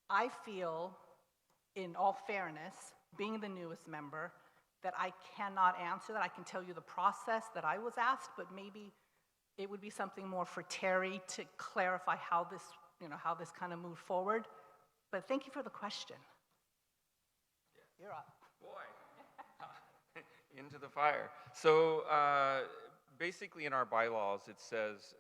I feel, in all fairness, being the newest member, that I cannot answer that. I can tell you the process that I was asked, but maybe it would be something more for Terry to clarify how this kind of moved forward. But thank you for the question. Yeah. You're up. Boy, Into the fire. So basically in our bylaws, it says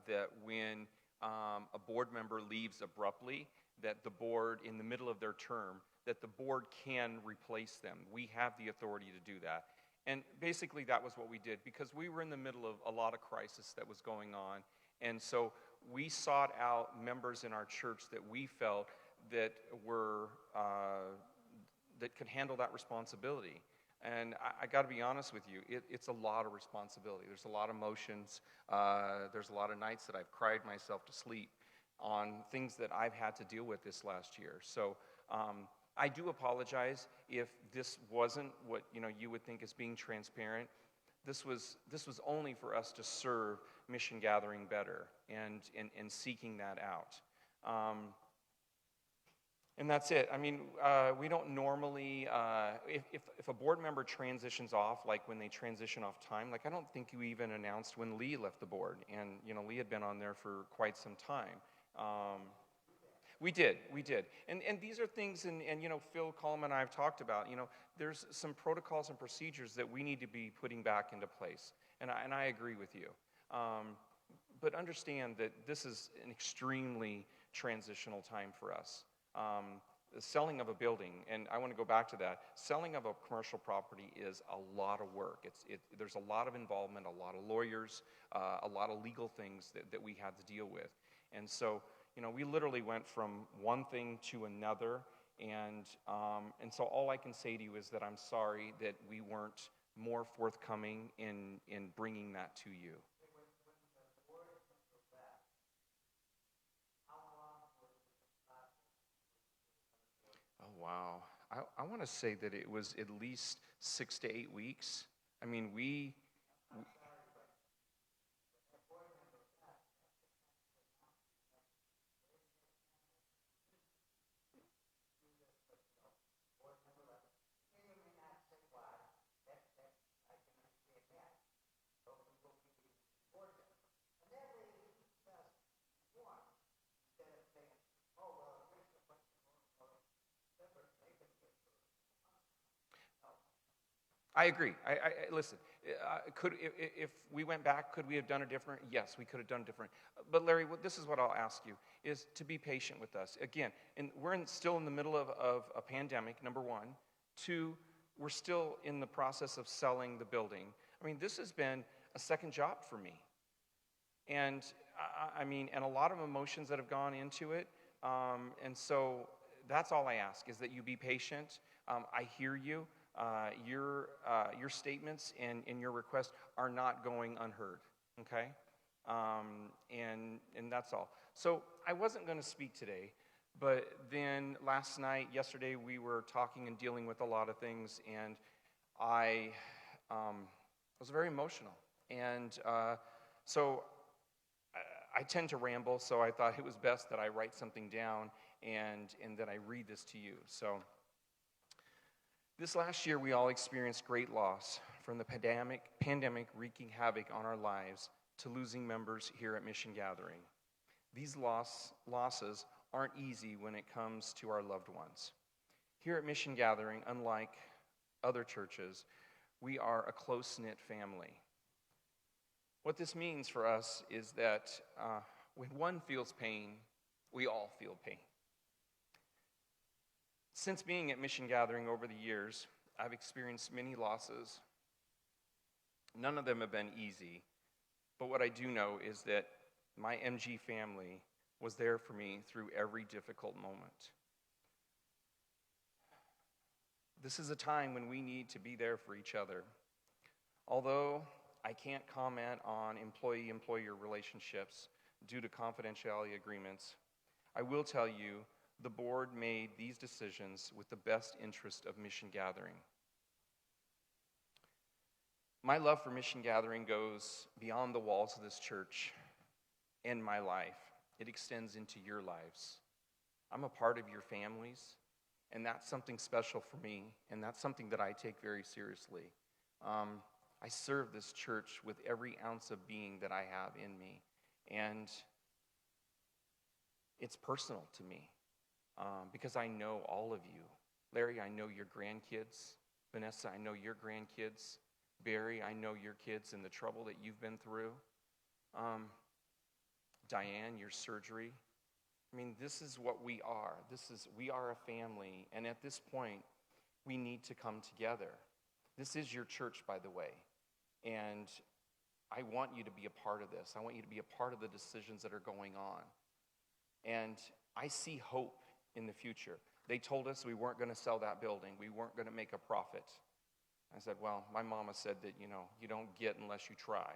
that when a board member leaves abruptly, that the board, in the middle of their term, that the board can replace them. We have the authority to do that. And basically that was what we did, because we were in the middle of a lot of crisis that was going on. And so we sought out members in our church that we felt that were, that could handle that responsibility. And I got to be honest with you, it's a lot of responsibility. There's a lot of emotions. There's a lot of nights that I've cried myself to sleep on things that I've had to deal with this last year. So I do apologize if this wasn't what you would think is being transparent. This was only for us to serve Mission Gathering better and seeking that out. And that's it. I mean, we don't normally, if a board member transitions off, like when they transition off time, like I don't think you even announced when Lee left the board. And, Lee had been on there for quite some time. We did. And these are things, and Phil Coleman and I have talked about, there's some protocols and procedures that we need to be putting back into place. And I agree with you. But understand that this is an extremely transitional time for us. The selling of a building, and I want to go back to that, selling of a commercial property is a lot of work. There's a lot of involvement, a lot of lawyers, a lot of legal things that we had to deal with. And so, we literally went from one thing to another, and so all I can say to you is that I'm sorry that we weren't more forthcoming in bringing that to you. Oh, wow. I want to say that it was at least 6 to 8 weeks. I mean, I agree. Listen. If we went back, could we have done it different? Yes, we could have done it different. But Larry, this is what I'll ask you: is to be patient with us. Again, and we're still in the middle of a pandemic. Number one. 2, we're still in the process of selling the building. I mean, this has been a second job for me, and and a lot of emotions that have gone into it. And so that's all I ask, is that you be patient. I hear you. Your statements and your requests are not going unheard, okay? And that's all. So I wasn't going to speak today, but then yesterday, we were talking and dealing with a lot of things, and I was very emotional. And so I tend to ramble, so I thought it was best that I write something down and that I read this to you. So this last year, we all experienced great loss, from the pandemic wreaking havoc on our lives to losing members here at Mission Gathering. These losses aren't easy when it comes to our loved ones. Here at Mission Gathering, unlike other churches, we are a close-knit family. What this means for us is that when one feels pain, we all feel pain. Since being at Mission Gathering over the years, I've experienced many losses. None of them have been easy, but what I do know is that my MG family was there for me through every difficult moment. This is a time when we need to be there for each other. Although I can't comment on employee-employer relationships due to confidentiality agreements, I will tell you the board made these decisions with the best interest of Mission Gathering. My love for Mission Gathering goes beyond the walls of this church and my life. It extends into your lives. I'm a part of your families, and that's something special for me, and that's something that I take very seriously. I serve this church with every ounce of being that I have in me, and it's personal to me. Because I know all of you. Larry, I know your grandkids. Vanessa, I know your grandkids. Barry, I know your kids and the trouble that you've been through. Diane, your surgery. I mean, this is what we are. We are a family, and at this point, we need to come together. This is your church, by the way, and I want you to be a part of this. I want you to be a part of the decisions that are going on. And I see hope in the future. They told us we weren't going to sell that building. We weren't going to make a profit. I said, well, my mama said that, you don't get unless you try.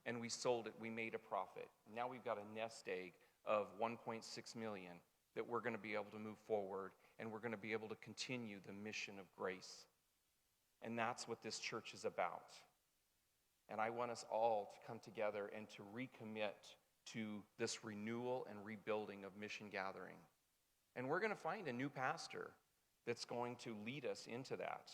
And we sold it. We made a profit. Now we've got a nest egg of 1.6 million that we're going to be able to move forward, and we're going to be able to continue the mission of grace. And that's what this church is about. And I want us all to come together and to recommit to this renewal and rebuilding of Mission Gathering. And we're going to find a new pastor that's going to lead us into that.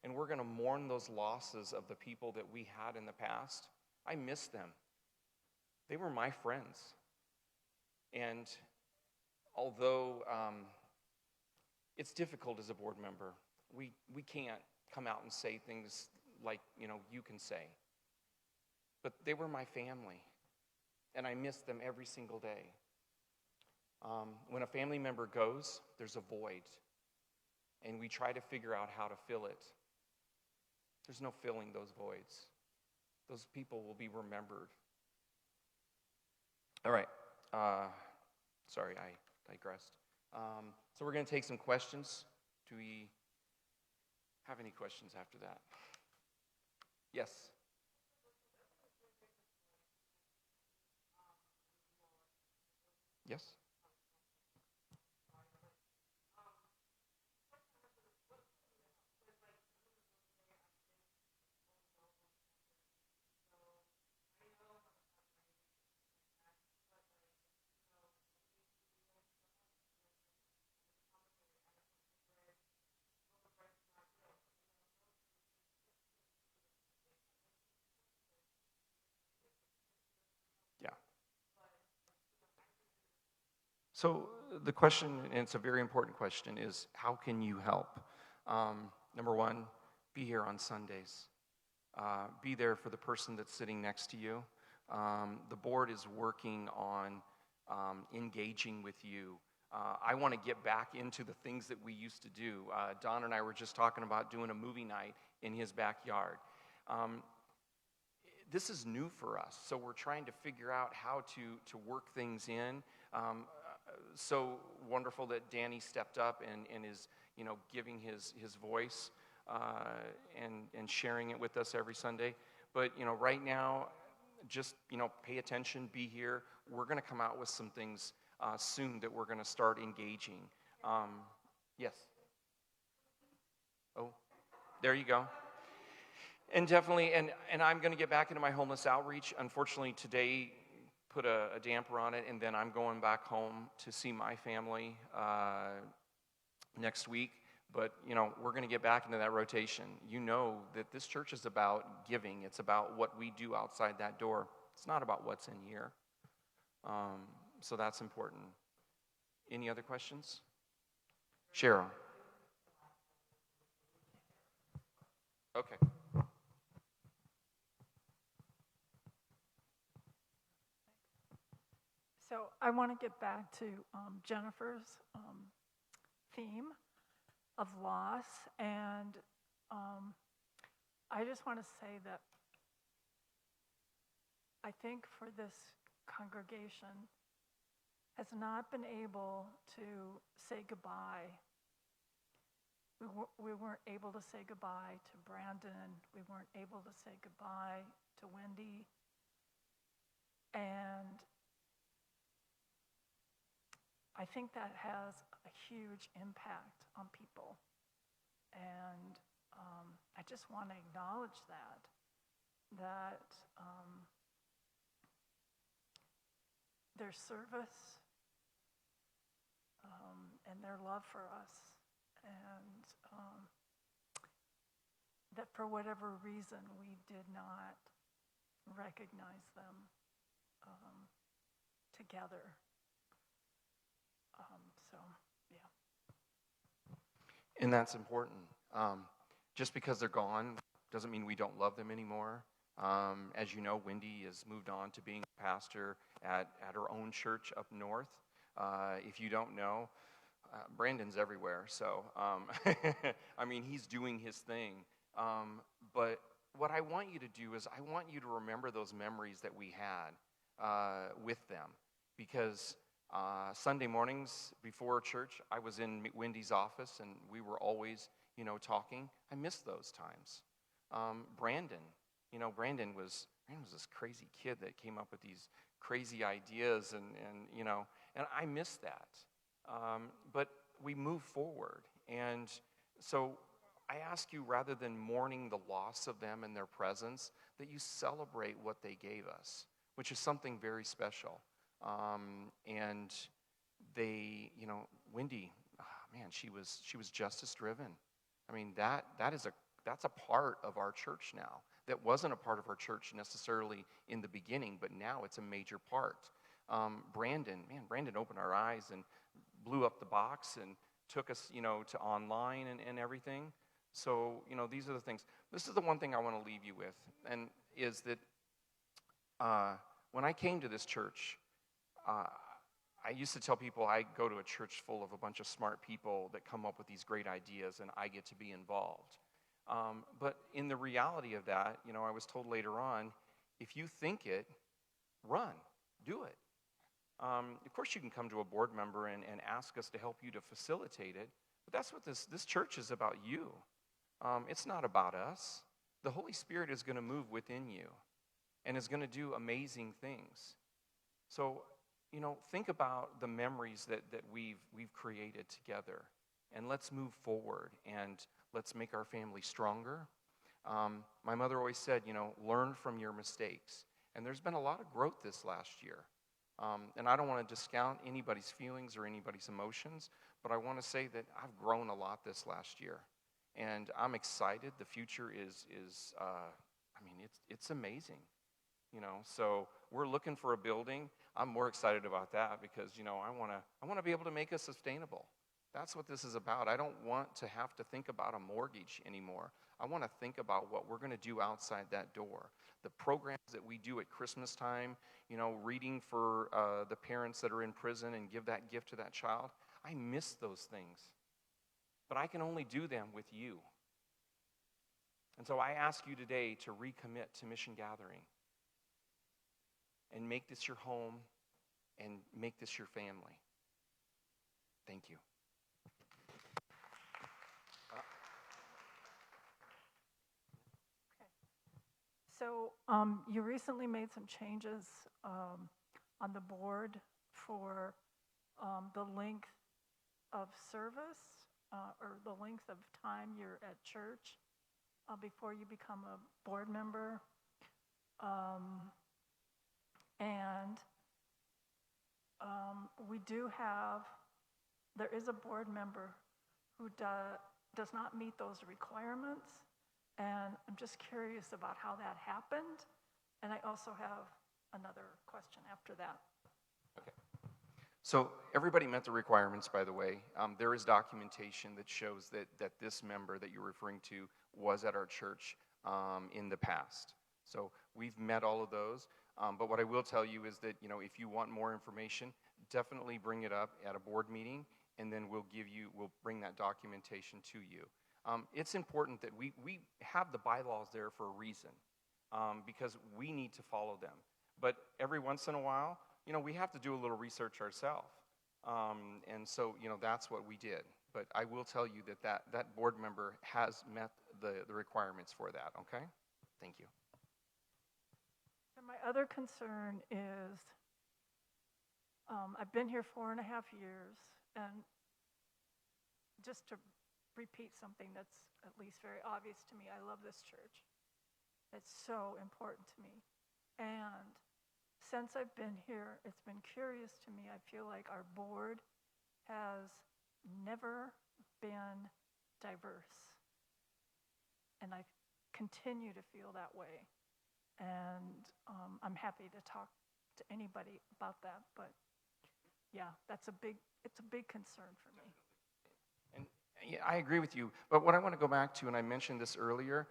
And we're going to mourn those losses of the people that we had in the past. I miss them. They were my friends. And although it's difficult as a board member, we can't come out and say things like, you can say. But they were my family, and I miss them every single day. When a family member goes, there's a void, and we try to figure out how to fill it. There's no filling those voids. Those people will be remembered. All right. Sorry, I digressed. So we're going to take some questions. Do we have any questions after that? Yes. Yes. Yeah. So the question, and it's a very important question, is how can you help? Number one, be here on Sundays. Be there for the person that's sitting next to you. The board is working on engaging with you. I want to get back into the things that we used to do. Don and I were just talking about doing a movie night in his backyard. This is new for us, so we're trying to figure out how to work things in. So wonderful that Danny stepped up and is, giving his voice and sharing it with us every Sunday. But, right now, just, pay attention, be here. We're going to come out with some things soon that we're going to start engaging. Yes. Oh, there you go. And definitely, and I'm going to get back into my homeless outreach. Unfortunately, today put a damper on it, and then I'm going back home to see my family next week. But, we're going to get back into that rotation. You know that this church is about giving. It's about what we do outside that door. It's not about what's in here. So that's important. Any other questions? Cheryl. Okay. So I want to get back to Jennifer's theme of loss, and I just want to say that I think for this congregation has not been able to say goodbye. We weren't able to say goodbye to Brandon. We weren't able to say goodbye to Wendy. And I think that has a huge impact on people. And I just want to acknowledge that their service and their love for us, and that for whatever reason we did not recognize them together. So, yeah. And that's important. Just because they're gone Doesn't mean we don't love them anymore. As you know, Wendy has moved on to being a pastor at her own church up north. If you don't know, Brandon's everywhere. So, I mean, he's doing his thing. But what I want you to do is I want you to remember those memories that we had with them. Because Sunday mornings before church, I was in Wendy's office, and we were always, talking. I miss those times. Brandon was this crazy kid that came up with these crazy ideas, and I miss that. But we move forward, and so I ask you, rather than mourning the loss of them and their presence, that you celebrate what they gave us, which is something very special. And they, Wendy, man, she was justice driven. I mean, that's a part of our church now. That wasn't a part of our church necessarily in the beginning, but now it's a major part. Brandon opened our eyes and blew up the box and took us, to online and everything. So, these are the things. This is the one thing I want to leave you with, and is that when I came to this church, I used to tell people I go to a church full of a bunch of smart people that come up with these great ideas, and I get to be involved. But in the reality of that, I was told later on, if you think it, run, do it. Of course, you can come to a board member and ask us to help you to facilitate it, but that's what this church is about you. It's not about us. The Holy Spirit is going to move within you and is going to do amazing things. So, think about the memories that we've created together, and let's move forward, and let's make our family stronger. My mother always said, learn from your mistakes. And there's been a lot of growth this last year. And I don't want to discount anybody's feelings or anybody's emotions, but I want to say that I've grown a lot this last year. And I'm excited. The future is it's amazing. So we're looking for a building. I'm more excited about that because, I want to be able to make us sustainable. That's what this is about. I don't want to have to think about a mortgage anymore. I want to think about what we're going to do outside that door. The programs that we do at Christmas time, reading for the parents that are in prison and give that gift to that child. I miss those things. But I can only do them with you. And so I ask you today to recommit to Mission Gathering and make this your home and make this your family. Thank you. So you recently made some changes on the board for the length of service or the length of time you're at church before you become a board member. And there is a board member who does not meet those requirements. And I'm just curious about how that happened. And I also have another question after that. Okay. So everybody met the requirements, by the way. There is documentation that shows that this member that you're referring to was at our church in the past. So we've met all of those. But what I will tell you is that, if you want more information, definitely bring it up at a board meeting, and then we'll bring that documentation to you. It's important that we have the bylaws there for a reason, because we need to follow them. But every once in a while, we have to do a little research ourselves. And so, that's what we did. But I will tell you that board member has met the requirements for that, okay? Thank you. And my other concern is I've been here 4.5 years, and just to repeat something that's at least very obvious to me, I love this church. It's so important to me. And since I've been here, it's been curious to me. I feel like our board has never been diverse. And I continue to feel that way. And I'm happy to talk to anybody about that. But yeah, it's a big concern for me. And yeah, I agree with you. But what I want to go back to, and I mentioned this earlier,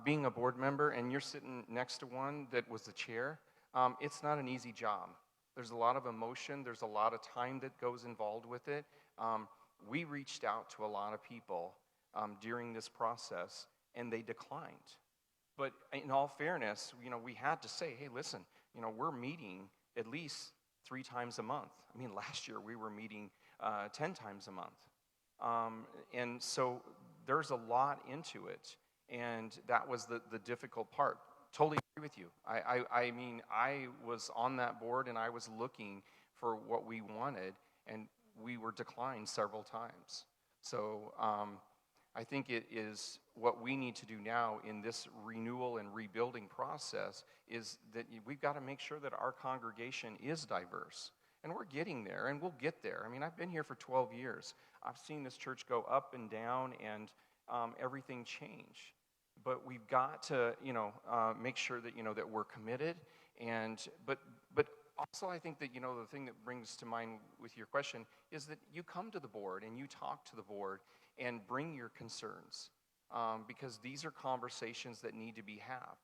being a board member and you're sitting next to one that was the chair, it's not an easy job. There's a lot of emotion. There's a lot of time that goes involved with it. We reached out to a lot of people during this process, and they declined. But in all fairness, we had to say, hey, listen, we're meeting at least 3 times a month. I mean, last year we were meeting 10 times a month. And so there's a lot into it, and that was the difficult part. Totally agree with you. I mean, I was on that board, and I was looking for what we wanted, and we were declined several times. So I think it is what we need to do now in this renewal and rebuilding process is that we've got to make sure that our congregation is diverse. And we're getting there, and we'll get there. I mean, I've been here for 12 years. I've seen this church go up and down and everything change. But we've got to, make sure that, that we're committed. But also I think that, the thing that brings to mind with your question is that you come to the board and you talk to the board and bring your concerns because these are conversations that need to be had.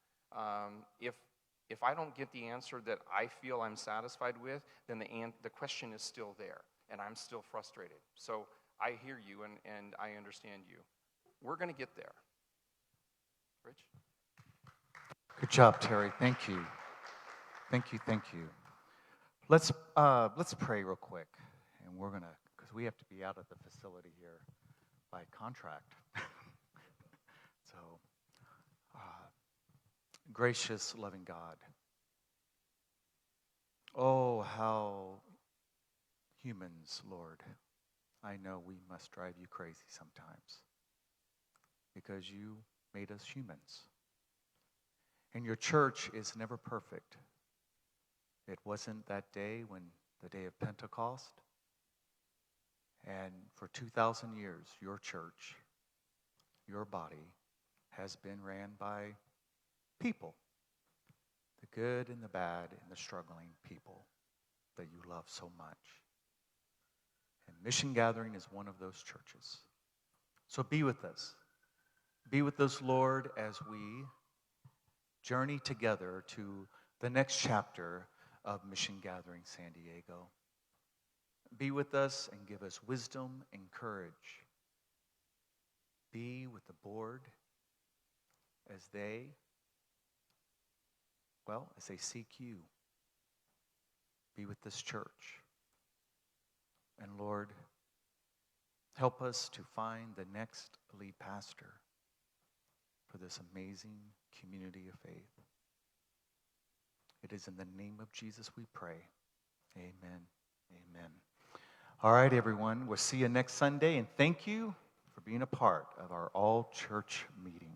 If I don't get the answer that I feel I'm satisfied with, then the question is still there, and I'm still frustrated. So I hear you, and I understand you. We're going to get there. Rich? Good job, Terry. Thank you. Thank you. Let's pray real quick, and we're gonna, because we have to be out of the facility here by contract. So, gracious, loving God. Oh, how humans, Lord, I know we must drive you crazy sometimes because you made us humans. And your church is never perfect. It wasn't that day when the day of Pentecost. And for 2,000 years, your church, your body, has been ran by people. The good and the bad and the struggling people that you love so much. And Mission Gathering is one of those churches. So be with us. Be with us, Lord, as we journey together to the next chapter of Mission Gathering San Diego. Be with us and give us wisdom and courage. Be with the board as they seek you. Be with this church. And Lord, help us to find the next lead pastor for this amazing community of faith. It is in the name of Jesus we pray. Amen. Amen. All right, everyone. We'll see you next Sunday, and thank you for being a part of our all-church meeting.